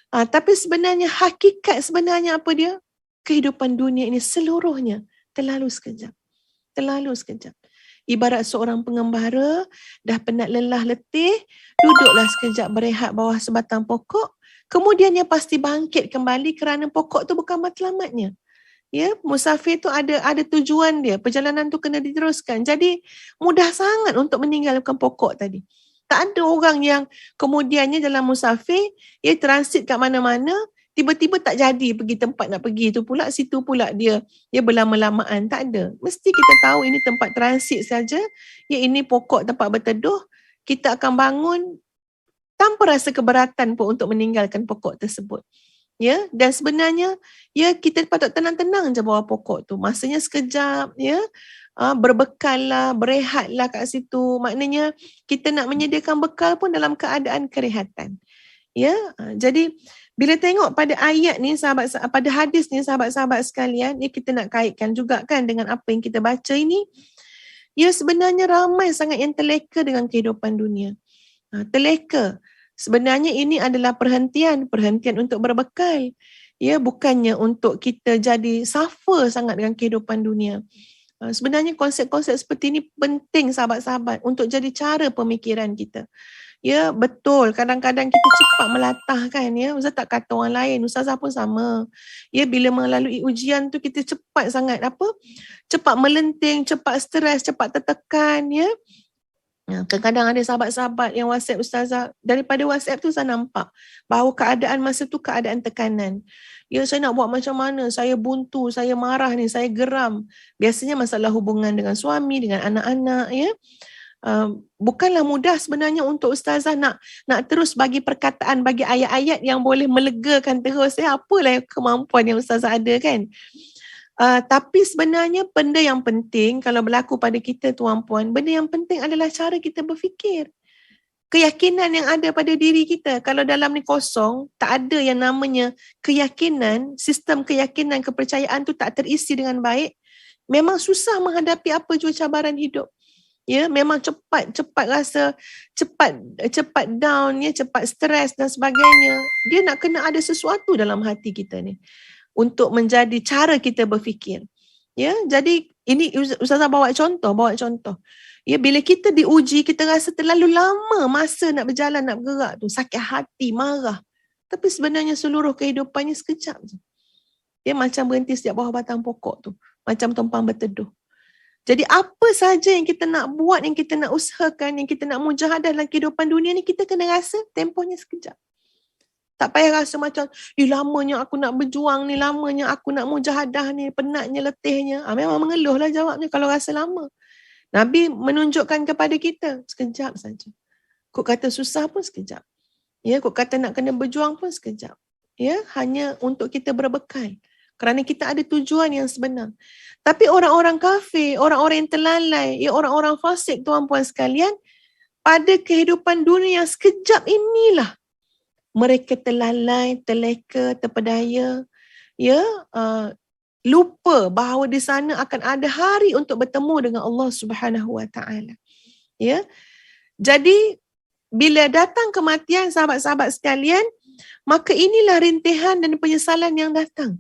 Tapi sebenarnya hakikat sebenarnya apa dia? Kehidupan dunia ini seluruhnya terlalu sekejap. Terlalu sekejap. Ibarat seorang pengembara dah penat lelah letih, duduklah sekejap berehat bawah sebatang pokok, kemudian dia pasti bangkit kembali kerana pokok tu bukan matlamatnya. Ya, musafir tu ada tujuan dia, perjalanan tu kena diteruskan. Jadi mudah sangat untuk meninggalkan pokok tadi. Tak ada orang yang kemudiannya dalam musafir, dia transit kat mana-mana, tiba-tiba tak jadi pergi tempat nak pergi tu pula, situ pula dia berlama-lamaan. Tak ada. Mesti kita tahu ini tempat transit saja, ya, ini pokok tempat berteduh, kita akan bangun tanpa rasa keberatan pun untuk meninggalkan pokok tersebut. Ya, dan sebenarnya ya, kita patut tenang-tenang je bawah pokok tu. Masanya sekejap, ya. Berbekallah, berehatlah kat situ. Maknanya kita nak menyediakan bekal pun dalam keadaan kerehatan. Ya, jadi bila tengok pada ayat ni, pada hadis ni, sahabat-sahabat sekalian, ya, kita nak kaitkan juga kan dengan apa yang kita baca ini. Ya, sebenarnya ramai sangat yang terleka dengan kehidupan dunia. Terleka. Sebenarnya ini adalah perhentian untuk berbekal. Ya, bukannya untuk kita jadi suffer sangat dengan kehidupan dunia. Sebenarnya konsep-konsep seperti ini penting sahabat-sahabat untuk jadi cara pemikiran kita. Ya, betul. Kadang-kadang kita cepat melatah kan, ya. Ustaz tak kata orang lain, Ustazah pun sama. Ya, bila melalui ujian tu kita cepat sangat cepat melenting, cepat stres, cepat tertekan, ya. Kadang-kadang ada sahabat-sahabat yang WhatsApp Ustazah, daripada WhatsApp tu saya nampak bahawa keadaan masa tu keadaan tekanan. Ya, saya nak buat macam mana, saya buntu, saya marah ni, saya geram. Biasanya masalah hubungan dengan suami, dengan anak-anak, ya. Bukanlah mudah sebenarnya untuk Ustazah nak terus bagi perkataan, bagi ayat-ayat yang boleh melegakan terus, ya. Apalah kemampuan yang Ustazah ada kan. Tapi sebenarnya benda yang penting kalau berlaku pada kita tuan-puan, benda yang penting adalah cara kita berfikir. Keyakinan yang ada pada diri kita. Kalau dalam ni kosong, tak ada yang namanya keyakinan, sistem keyakinan, kepercayaan tu tak terisi dengan baik, memang susah menghadapi apa jua cabaran hidup. Ya, memang cepat rasa, cepat down, ya, cepat stres dan sebagainya. Dia nak kena ada sesuatu dalam hati kita ni untuk menjadi cara kita berfikir. Ya, jadi ini Ustazah bawa contoh. Ya, bila kita diuji, kita rasa terlalu lama masa nak berjalan, nak bergerak tu, sakit hati, marah. Tapi sebenarnya seluruh kehidupannya sekejap je. Ya, macam berhenti setiap bawah batang pokok tu, macam tumpang berteduh. Jadi apa saja yang kita nak buat, yang kita nak usahakan, yang kita nak mujahadah dalam kehidupan dunia ni, kita kena rasa tempohnya sekejap. Tak payah rasa macam, lamanya aku nak berjuang ni, lamanya aku nak mujahadah ni, penatnya, letihnya. Memang mengeluhlah jawabnya kalau rasa lama. Nabi menunjukkan kepada kita, sekejap saja. Kok kata susah pun sekejap. Ya, kok kata nak kena berjuang pun sekejap. Ya, hanya untuk kita berbekal. Kerana kita ada tujuan yang sebenar. Tapi orang-orang kafir, orang-orang yang terlalai, ya, orang-orang fasik tuan-puan sekalian, pada kehidupan dunia yang sekejap inilah mereka terlalai, terleka, terpedaya, ya, lupa bahawa di sana akan ada hari untuk bertemu dengan Allah Subhanahu Wa Taala. Ya, jadi bila datang kematian sahabat-sahabat sekalian, maka inilah rintihan dan penyesalan yang datang.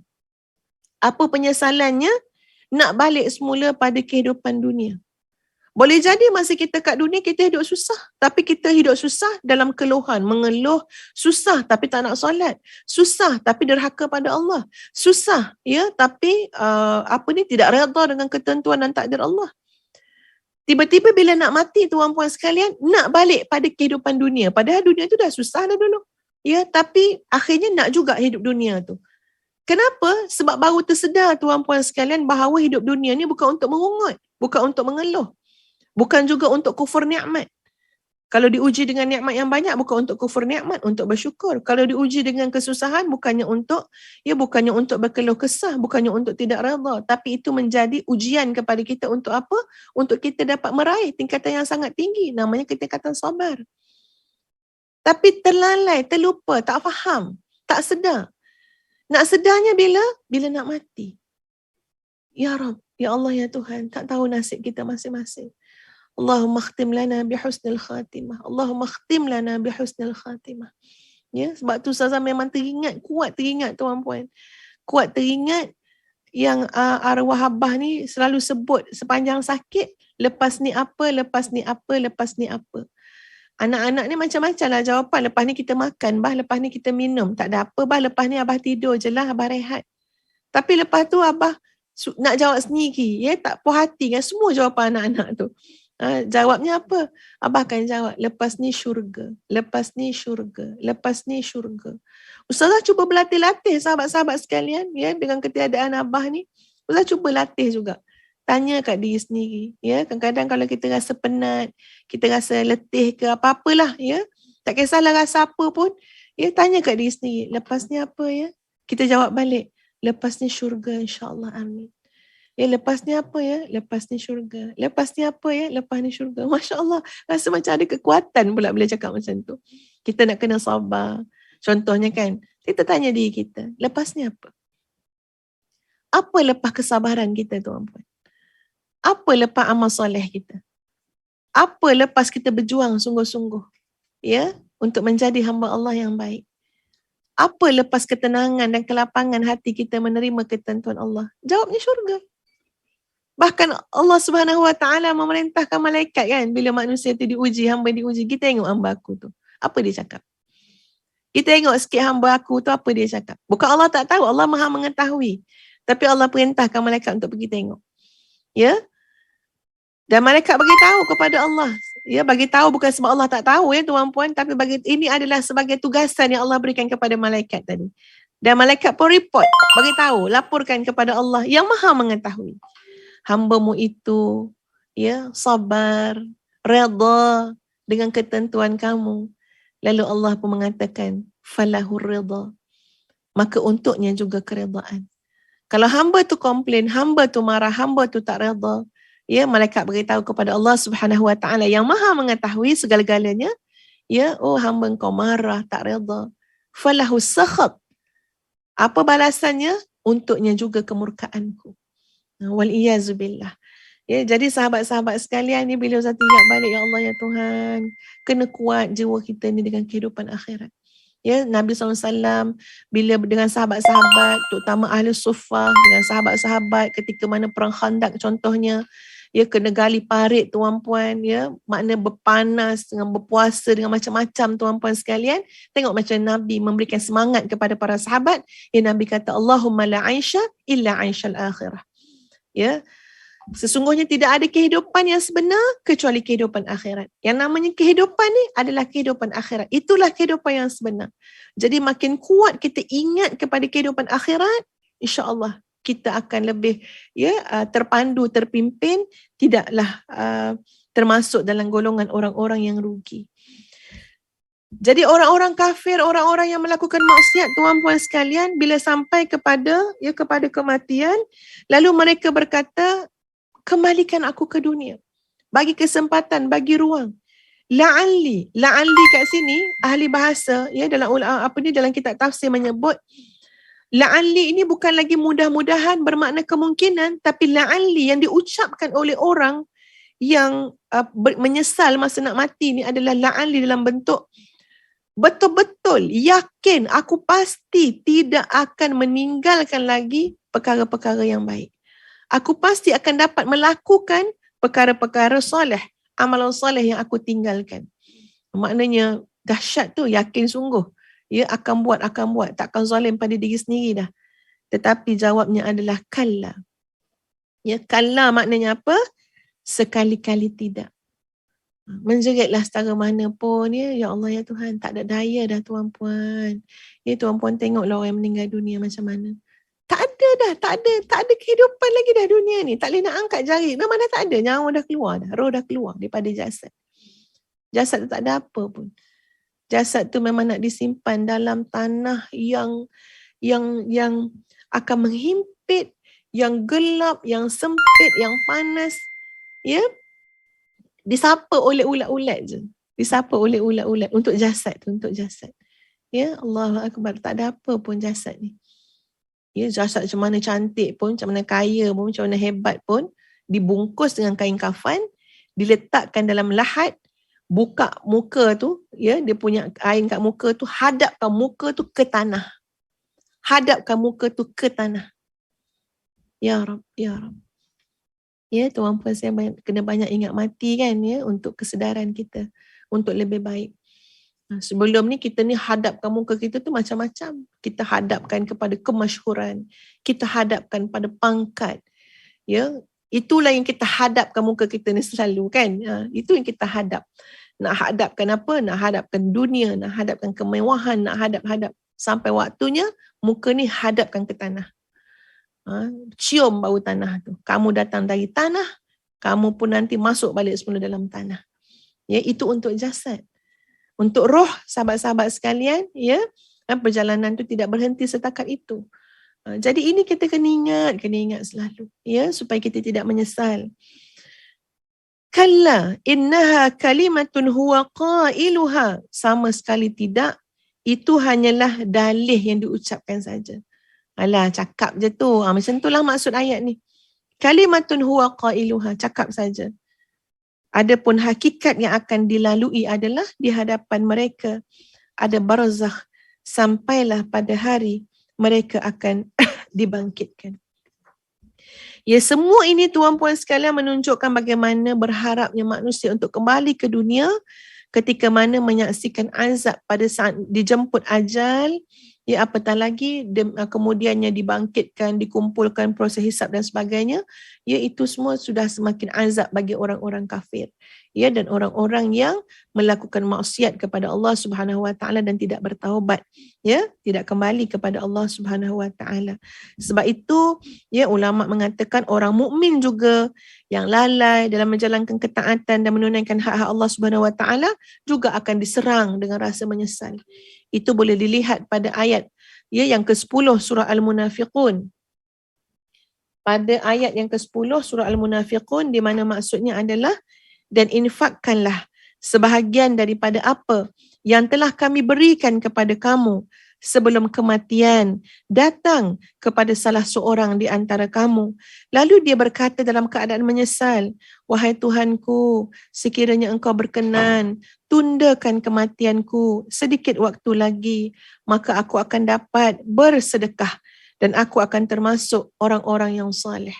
Apa penyesalannya? Nak balik semula pada kehidupan dunia. Boleh jadi masa kita kat dunia kita hidup susah, tapi kita hidup susah dalam keluhan, mengeluh, susah tapi tak nak solat, susah tapi derhaka pada Allah, susah, ya, tapi tidak redha dengan ketentuan dan takdir Allah. Tiba-tiba bila nak mati tuan-puan sekalian, nak balik pada kehidupan dunia, padahal dunia tu dah susah dah dulu, ya, tapi akhirnya nak juga hidup dunia tu. Kenapa? Sebab baru tersedar tuan-puan sekalian bahawa hidup dunia ni bukan untuk merungut, bukan untuk mengeluh, bukan juga untuk kufur nikmat. Kalau diuji dengan nikmat yang banyak bukan untuk kufur nikmat, untuk bersyukur. Kalau diuji dengan kesusahan bukannya untuk berkeluh kesah, bukannya untuk tidak redha, tapi itu menjadi ujian kepada kita untuk apa? Untuk kita dapat meraih tingkatan yang sangat tinggi, namanya tingkatan sabar. Tapi terlalai, terlupa, tak faham, tak sedar. Nak sedarnya bila? Bila nak mati. Ya Rabb, ya Allah, ya Tuhan, tak tahu nasib kita masing-masing. Allahumma khtim lana bihusnil khatimah. Allahumma khtim lana bihusnil khatimah. Ya, sebab tu Ustazah memang kuat teringat tuan-puan. Kuat teringat yang arwah Abah ni selalu sebut sepanjang sakit, lepas ni apa, lepas ni apa, lepas ni apa. Anak-anak ni macam-macam lah jawapan. Lepas ni kita makan, bah. Lepas ni kita minum. Tak ada apa, bah. Lepas ni Abah tidur je lah, Abah rehat. Tapi lepas tu Abah nak jawab sendiri. Ya, tak puas hati kan semua jawapan anak-anak tu. Jawabnya apa? Abah akan jawab, lepas ni syurga, lepas ni syurga, lepas ni syurga. Ustazah cuba berlatih-latih sahabat-sahabat sekalian, ya, dengan ketiadaan Abah ni. Ustazah cuba latih juga. Tanya kat diri sendiri, ya. Kadang-kadang kalau kita rasa penat, kita rasa letih ke apa-apalah, ya. Tak kisahlah rasa apa pun, ya, tanya kat diri sendiri, lepas ni apa, ya. Kita jawab balik, lepas ni syurga, insya-Allah, amin. Ya, lepas ni apa, ya? Lepas ni syurga. Lepas ni apa, ya? Lepas ni syurga. Masya Allah, rasa macam ada kekuatan pula bila cakap macam tu. Kita nak kena sabar. Contohnya kan, kita tanya diri kita, lepas ni apa? Apa lepas kesabaran kita, tuan-puan? Apa lepas amal soleh kita? Apa lepas kita berjuang sungguh-sungguh, ya, untuk menjadi hamba Allah yang baik? Apa lepas ketenangan dan kelapangan hati kita menerima ketentuan Allah? Jawabnya syurga. Bahkan Allah Subhanahu Wa Taala memerintahkan malaikat kan, bila manusia tu diuji, hamba diuji, kita tengok hamba aku tu, apa dia cakap? Kita tengok sikit hamba aku tu, apa dia cakap? Bukan Allah tak tahu, Allah Maha mengetahui. Tapi Allah perintahkan malaikat untuk pergi tengok. Ya? Dan malaikat bagi tahu kepada Allah. Ya, bagi tahu bukan sebab Allah tak tahu, ya tuan-puan, tapi ini adalah sebagai tugasan yang Allah berikan kepada malaikat tadi. Dan malaikat pun report, bagi tahu, laporkan kepada Allah yang Maha mengetahui. Hamba-Mu itu, ya, sabar, redha dengan ketentuan kamu. Lalu Allah pun mengatakan, falahur redha. Maka untuknya juga keredaan. Kalau hamba tu komplain, hamba tu marah, hamba tu tak redha, ya, malaikat beritahu kepada Allah Subhanahu Wa Taala yang Maha mengetahui segala-galanya, ya, oh hamba engkau marah, tak redha. Falahu sakhat. Apa balasannya? Untuknya juga kemurkaanku. Wal-iyazubillah. Ya, jadi sahabat-sahabat sekalian ni bila Ustaz ingat balik, ya Allah, ya Tuhan, kena kuat jiwa kita ni dengan kehidupan akhirat. Ya, Nabi SAW bila dengan sahabat-sahabat, terutama ahli suffah, dengan sahabat-sahabat ketika mana perang Khandaq contohnya, ya, kena gali parit tuan-puan, ya, makna berpanas dengan berpuasa dengan macam-macam tuan-puan sekalian. Tengok macam Nabi memberikan semangat kepada para sahabat. Ya, Nabi kata, Allahumma la aisha illa aishal akhirah. Ya, sesungguhnya tidak ada kehidupan yang sebenar kecuali kehidupan akhirat. Yang namanya kehidupan ni adalah kehidupan akhirat. Itulah kehidupan yang sebenar. Jadi makin kuat kita ingat kepada kehidupan akhirat, insya-Allah kita akan lebih, ya, terpandu, terpimpin, tidaklah termasuk dalam golongan orang-orang yang rugi. Jadi orang-orang kafir, orang-orang yang melakukan maksiat, tuan-puan sekalian, bila sampai kepada kematian, lalu mereka berkata, kembalikan aku ke dunia. Bagi kesempatan, bagi ruang. La'alli kat sini ahli bahasa, ya, dalam kitab tafsir menyebut la'alli ini bukan lagi mudah-mudahan bermakna kemungkinan, tapi la'alli yang diucapkan oleh orang yang menyesal masa nak mati ni adalah la'alli dalam bentuk betul-betul yakin, aku pasti tidak akan meninggalkan lagi perkara-perkara yang baik. Aku pasti akan dapat melakukan perkara-perkara soleh, amalan soleh yang aku tinggalkan. Maknanya dahsyat tu, yakin sungguh. Ya, akan buat, takkan zalim pada diri sendiri dah. Tetapi jawabnya adalah kalla. Ya, kalla maknanya apa? Sekali-kali tidak. Menjeritlah setara mana pun, ya, ya Allah, ya Tuhan, tak ada daya dah tuan-puan. Ya, tuan-puan tengoklah orang yang meninggal dunia macam mana. Tak ada dah, tak ada kehidupan lagi dah dunia ni. Tak boleh nak angkat jari. Memang dah tak ada. Nyawa dah keluar dah. Roh dah keluar daripada jasad. Jasad tu tak ada apa pun. Jasad tu memang nak disimpan dalam tanah yang akan menghimpit, yang gelap, yang sempit, yang panas. Ya. Disapa oleh ulat-ulat je. Disapa oleh ulat-ulat untuk jasad tu, untuk jasad. Ya, Allahu Akbar. Tak ada apa pun jasad ni. Ya, jasad macam mana cantik pun, macam mana kaya pun, macam mana hebat pun, dibungkus dengan kain kafan, diletakkan dalam lahat, buka muka tu, ya, dia punya kain kat muka tu, hadapkan muka tu ke tanah. Hadapkan muka tu ke tanah. Ya Rab, ya Rab. Ya, tuan puan saya kena banyak ingat mati kan, ya, untuk kesedaran kita, untuk lebih baik. Sebelum ni kita ni hadapkan muka kita tu macam-macam. Kita hadapkan kepada kemasyhuran. Kita hadapkan pada pangkat. Ya, itulah yang kita hadapkan muka kita ni selalu kan. Itu yang kita hadap. Nak hadapkan apa? Nak hadapkan dunia, nak hadapkan kemewahan, nak hadap-hadap. Sampai waktunya muka ni hadapkan ke tanah. Cium bau tanah tu. Kamu datang dari tanah, kamu pun nanti masuk balik semula dalam tanah. Ya, itu untuk jasad. Untuk roh, sahabat-sahabat sekalian, ya, perjalanan tu tidak berhenti setakat itu. Jadi ini kita kena ingat selalu, ya, supaya kita tidak menyesal. Kalla innaha kalimatun huwa qailuha. Sama sekali tidak, itu hanyalah dalih yang diucapkan saja. Alah, cakap je tu. Macam itulah maksud ayat ni. Kalimatun huwa qailuha, cakap saja. Adapun hakikat yang akan dilalui adalah di hadapan mereka ada barzakh sampailah pada hari mereka akan dibangkitkan. Ya, semua ini tuan puan sekalian menunjukkan bagaimana berharapnya manusia untuk kembali ke dunia ketika mana menyaksikan azab pada saat dijemput ajal. Ya, apatah lagi kemudiannya dibangkitkan, dikumpulkan proses hisab dan sebagainya. Ya, itu semua sudah semakin azab bagi orang-orang kafir. Ya, dan orang-orang yang melakukan maksiat kepada Allah Subhanahu Wa Taala dan tidak bertaubat. Ya, tidak kembali kepada Allah Subhanahu Wa Taala. Sebab itu, ya, ulama mengatakan orang mukmin juga yang lalai dalam menjalankan ketaatan dan menunaikan hak-hak Allah Subhanahu Wa Taala juga akan diserang dengan rasa menyesal. Itu boleh dilihat pada ayat, ya, yang ke-10 surah Al-Munafiqun. Pada ayat yang ke-10 surah Al-Munafiqun, di mana maksudnya adalah, dan infakkanlah sebahagian daripada apa yang telah kami berikan kepada kamu sebelum kematian datang kepada salah seorang di antara kamu. Lalu dia berkata dalam keadaan menyesal, wahai Tuhanku, sekiranya engkau berkenan, tundakan kematianku sedikit waktu lagi, maka aku akan dapat bersedekah dan aku akan termasuk orang-orang yang saleh.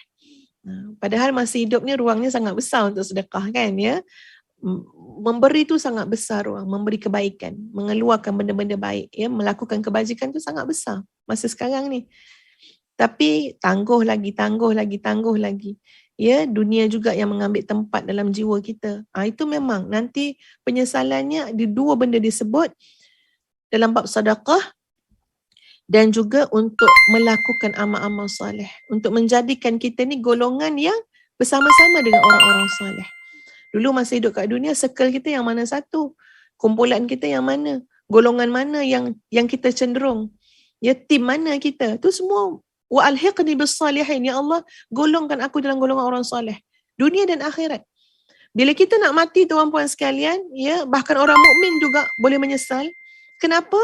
Padahal masa hidup ni ruangnya sangat besar untuk sedekah kan, ya. Memberi tu sangat besar ruang, memberi kebaikan, mengeluarkan benda-benda baik, ya, melakukan kebajikan tu sangat besar masa sekarang ni. Tapi tangguh lagi. Ya, dunia juga yang mengambil tempat dalam jiwa kita. Itu memang nanti penyesalannya di dua benda disebut dalam bab sedekah dan juga untuk melakukan amal-amal soleh, untuk menjadikan kita ni golongan yang bersama-sama dengan orang-orang soleh. Dulu masa hidup kat dunia, circle kita yang mana satu? Kumpulan kita yang mana? Golongan mana yang kita cenderung? Ya, tim mana kita? Tu semua wa alhiqni bis salihin, ya Allah, golongkan aku dalam golongan orang soleh, dunia dan akhirat. Bila kita nak mati tuan puan sekalian, ya, bahkan orang mukmin juga boleh menyesal. Kenapa?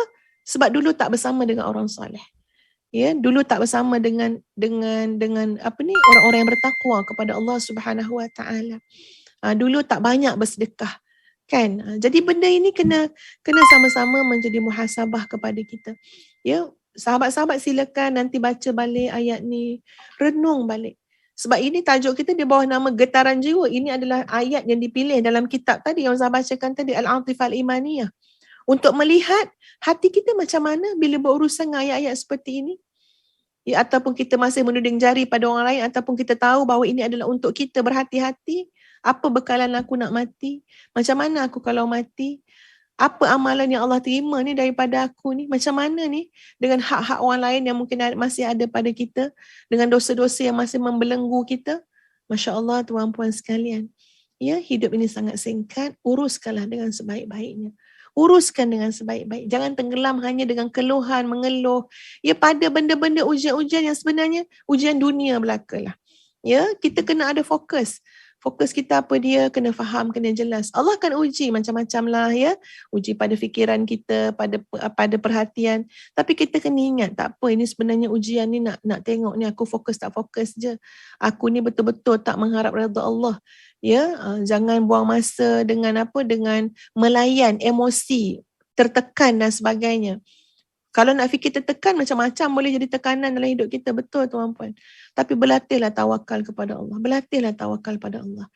Sebab dulu tak bersama dengan orang soleh. Ya, dulu tak bersama dengan orang-orang yang bertakwa kepada Allah Subhanahu Wa Taala. Dulu tak banyak bersedekah kan. Jadi benda ini kena sama-sama menjadi muhasabah kepada kita. Ya, sahabat-sahabat silakan nanti baca balik ayat ni, renung balik. Sebab ini tajuk kita di bawah nama Getaran Jiwa. Ini adalah ayat yang dipilih dalam kitab tadi yang saya bacakan tadi, Al-Atifah Al-Imaniyah. Untuk melihat hati kita macam mana bila berurusan dengan ayat-ayat seperti ini. Ya, ataupun kita masih menuding jari pada orang lain, ataupun kita tahu bahawa ini adalah untuk kita berhati-hati. Apa bekalan aku nak mati? Macam mana aku kalau mati? Apa amalan yang Allah terima ni daripada aku ni? Macam mana ni? Dengan hak-hak orang lain yang mungkin masih ada pada kita. Dengan dosa-dosa yang masih membelenggu kita. Masya Allah tuan-puan sekalian. Ya, hidup ini sangat singkat. Uruskanlah dengan sebaik-baiknya. Uruskan dengan sebaik-baik. Jangan tenggelam hanya dengan keluhan, mengeluh. Ya, pada benda-benda ujian-ujian yang sebenarnya ujian dunia belakalah. Ya, kita kena ada fokus. Fokus kita apa dia, kena faham, kena jelas. Allah akan uji macam-macam lah ya. Uji pada fikiran kita, pada perhatian. Tapi kita kena ingat, tak apa, ini sebenarnya ujian ni nak tengok ni aku fokus tak fokus je. Aku ni betul-betul tak mengharap redha Allah. Ya, jangan buang masa dengan dengan melayan emosi, tertekan dan sebagainya. Kalau nak fikir tertekan, macam-macam boleh jadi tekanan dalam hidup kita. Betul tuan-puan. Tapi berlatihlah tawakal kepada Allah. Berlatihlah tawakal pada Allah.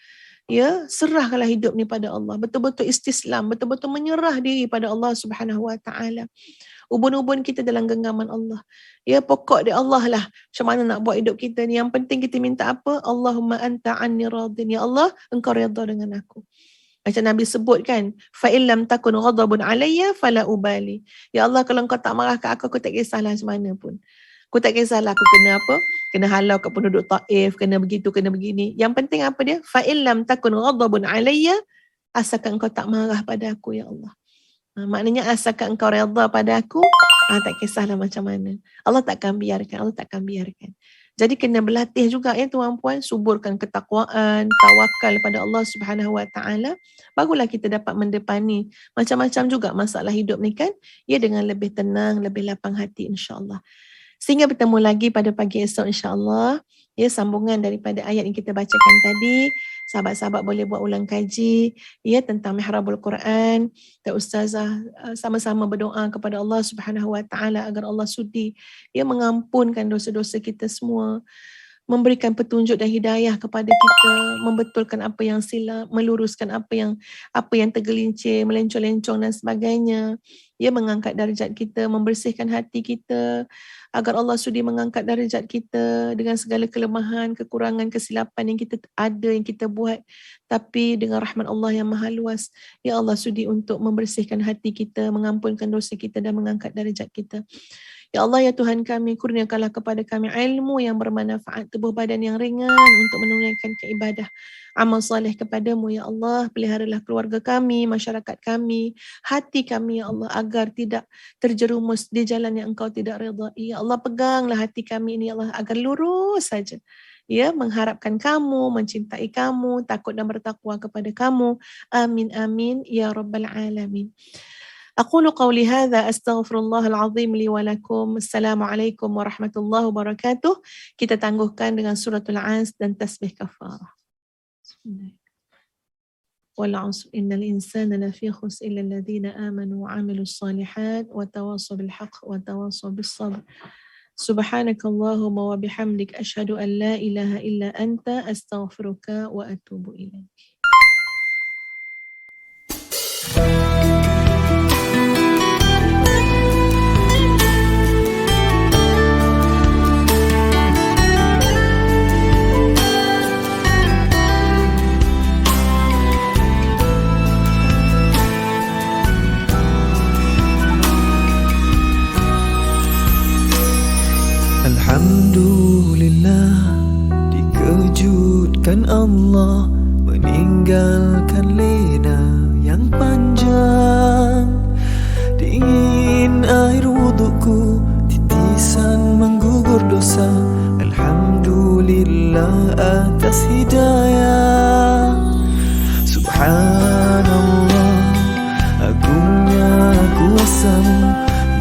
Ya, serahkanlah hidup ni pada Allah. Betul-betul istislam. Betul-betul menyerah diri pada Allah Subhanahu Wa Taala. Ubun-ubun kita dalam genggaman Allah. Ya, pokok dia Allah lah. Macam mana nak buat hidup kita ni. Yang penting kita minta apa? Allahumma anta anni radin. Ya Allah, engkau redha dengan aku. Macam Nabi sebut kan, fa illam takun ghadabun alayya fala ubali. Ya Allah, kalau engkau tak marah kat aku tak kisahlah macam mana pun. Aku tak kisahlah aku kena apa? Kena halau kat penduduk Taif, kena begitu, kena begini. Yang penting apa dia? Fa illam takun ghadabun alayya, asalkan engkau tak marah pada aku ya Allah. Maknanya asalkan engkau redha pada aku, tak kisahlah macam mana. Allah takkan biarkan, Allah takkan biarkan. Jadi kena berlatih juga ya tuan-puan, suburkan ketakwaan, tawakal pada Allah Subhanahu Wa Taala. Barulah kita dapat mendepani macam-macam juga masalah hidup ni kan, ya dengan lebih tenang, lebih lapang hati insya-Allah. Sehingga bertemu lagi pada pagi esok insya-Allah. Ya, sambungan daripada ayat yang kita bacakan tadi. Sahabat-sahabat boleh buat ulang kaji ya tentang Mihrabul Quran. Dan ustazah sama-sama berdoa kepada Allah Subhanahu Wa Taala agar Allah sudi ya mengampunkan dosa-dosa kita semua, memberikan petunjuk dan hidayah kepada kita, membetulkan apa yang silap, meluruskan apa yang tergelincir, melencong-lencong dan sebagainya. Ya, mengangkat darjat kita, membersihkan hati kita agar Allah sudi mengangkat darjat kita dengan segala kelemahan, kekurangan, kesilapan yang kita ada, yang kita buat. Tapi dengan rahmat Allah yang maha luas, ya Allah sudi untuk membersihkan hati kita, mengampunkan dosa kita dan mengangkat darjat kita. Ya Allah, ya Tuhan kami, kurniakanlah kepada kami ilmu yang bermanfaat, tubuh badan yang ringan untuk menunaikan keibadah, amal soleh kepadamu, ya Allah. Peliharalah keluarga kami, masyarakat kami, hati kami, ya Allah, agar tidak terjerumus di jalan yang Engkau tidak redai. Ya Allah, peganglah hati kami ini, ya Allah, agar lurus saja. Ya, mengharapkan kamu, mencintai kamu, takut dan bertakwa kepada kamu. Amin, amin, ya Rabbal Alamin. أقول قولي هذا أستغفر الله العظيم لي ولكم. Assalamualaikum warahmatullahi wabarakatuh. Kita tangguhkan dengan suratul As dan tasbih kafarah. والعصر إن الإنسان لفي خسر إلا الذين آمنوا وعملوا الصالحات وتواصوا بالحق وتواصوا بالصبر. سبحانك اللهم وبحمدك أشهد أن لا إله إلا أنت أستغفرك وأتوب إليك. Alhamdulillah, dikejutkan Allah meninggalkan lena yang panjang. Dingin air wudukku, titisan menggugur dosa. Alhamdulillah atas hidayah. Subhanallah, agungnya kuasamu,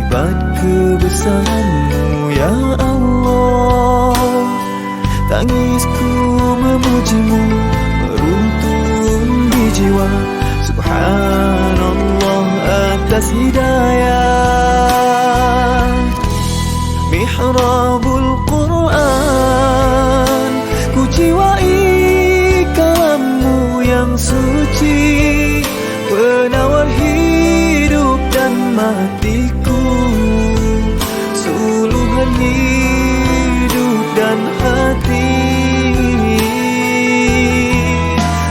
hebat kebesaranmu ya Allah. Tangisku memujimu, meruntun di jiwa. Subhanallah atas hidayah. Mihrabul Quran, ku jiwai kalammu yang suci, penawar hidup dan matiku, suluhan hidup dan hati.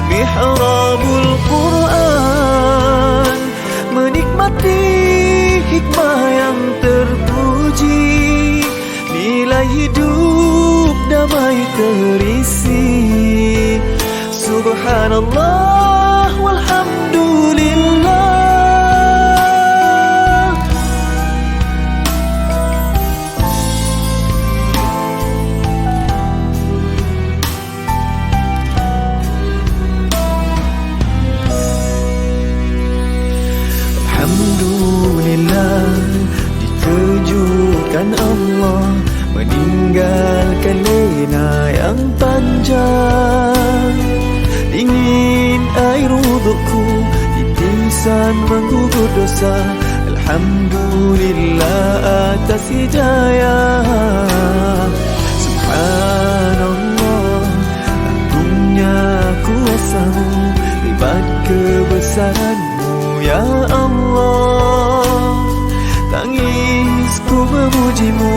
Mihrabul Quran, Subhanallah walhamdulillah. Alhamdulillah, dikejutkan Allah meninggalkan lena yang panjang. Dingin air wudukku, titisan menggugur dosa. Alhamdulillah atas hidayah. Subhanallah, agungnya kuasa-Mu, hebat kebesaran-Mu ya Allah. Tangisku memuji-Mu,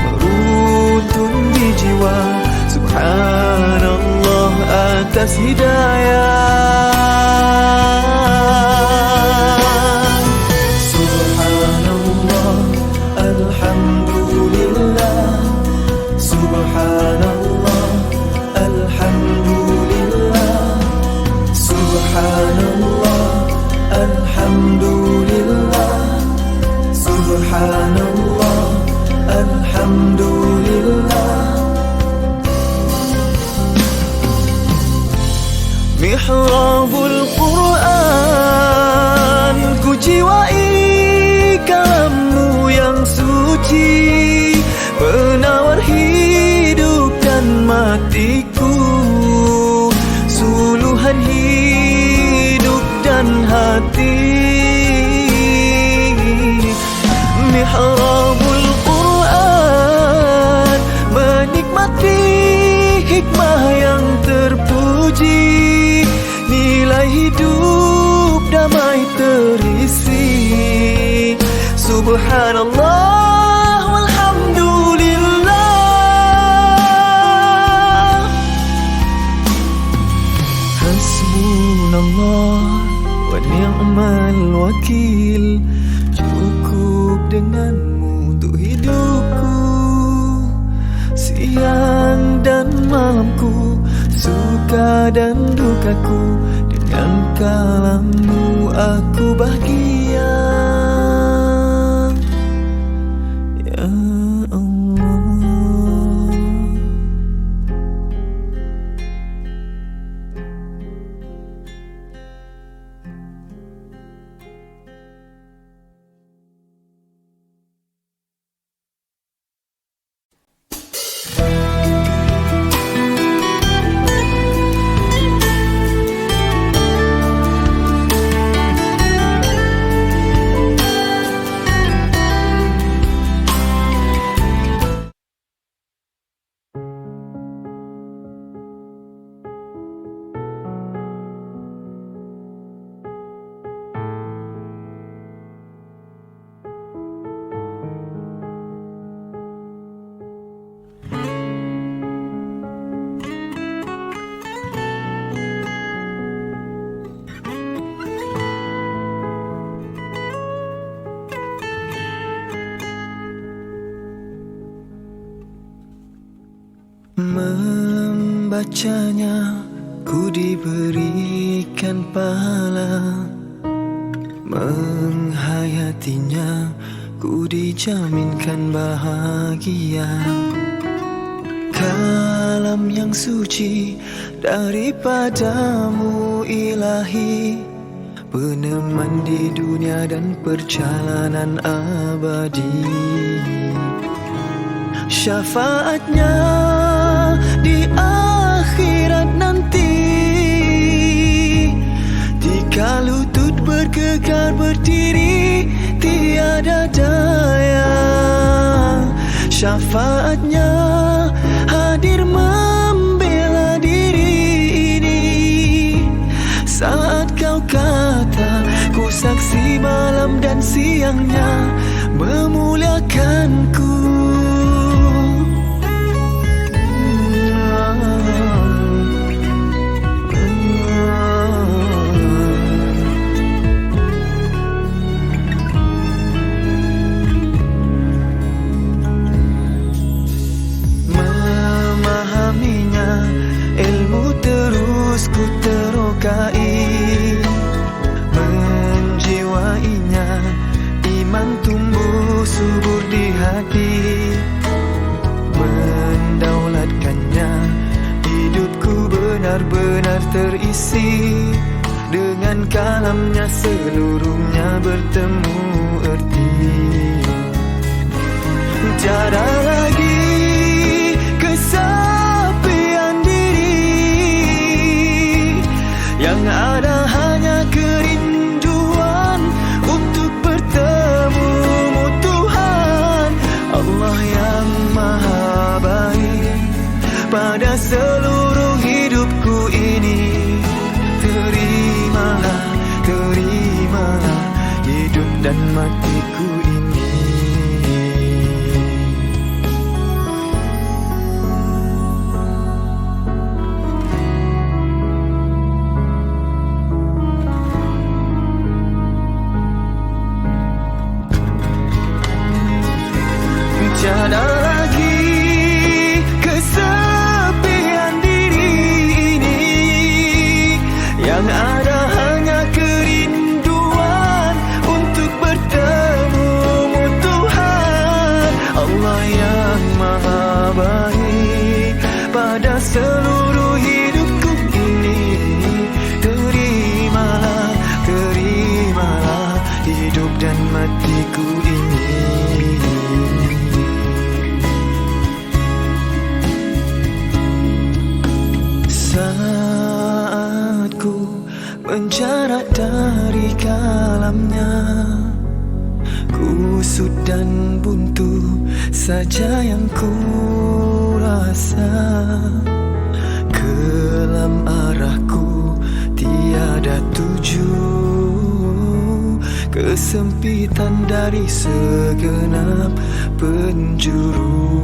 meruntun di jiwa. Subhanallah atas hidayah. Subhanallah, alhamdulillah. Subhanallah, alhamdulillah. Subhanallah, alhamdulillah. Subhanallah, alhamdulillah. Mihrabul Quran, ku jiwai kalam-Mu yang suci, penawar hidup dan matiku, suluhan hidup dan hati. Mihrabul Quran, menikmati hikmah yang terpuji, nilai hidup damai terisi. Subhanallah walhamdulillah. Hasbunallah wa ni'mal wakil. Cukup dengan-Mu untuk hidupku, siang dan malamku, suka dan dukaku. Dengan kalam-Mu aku bahagia ya Allah. Membacanya ku diberikan pahala, menghayatinya ku dijaminkan bahagia. Kalam yang suci daripada-Mu ilahi, peneman di dunia dan perjalanan abadi. Syafaatnya di akhirat nanti, jika lutut bergegar berdiri tiada daya. Syafaatnya hadir membela diri ini, saat Kau kata ku saksi malam dan siangnya memuliakanku. Memahaminya ilmu terus ku terok subur di hati, mendaulatkannya hidupku benar-benar terisi. Dengan kalamnya seluruhnya bertemu erti. Tiada lagi kesepian diri, yang ada hanya kerinduan untuk bertemu Tuhan. Allah yang maha baik pada seluruh hidupku ini. Terimalah, terimalah hidup dan matiku ini. Tiada lagi kesepian diri ini, yang ada hanya kerinduan untuk bertemu Tuhan. Allah yang maha baik pada seluruh hidupku ini. Terimalah, terimalah hidup dan matiku ini. Saat ku menjarak dari kalamnya, kusut dan buntu saja yang ku rasa. Kelam arahku tiada tuju, kesempitan dari segenap penjuru.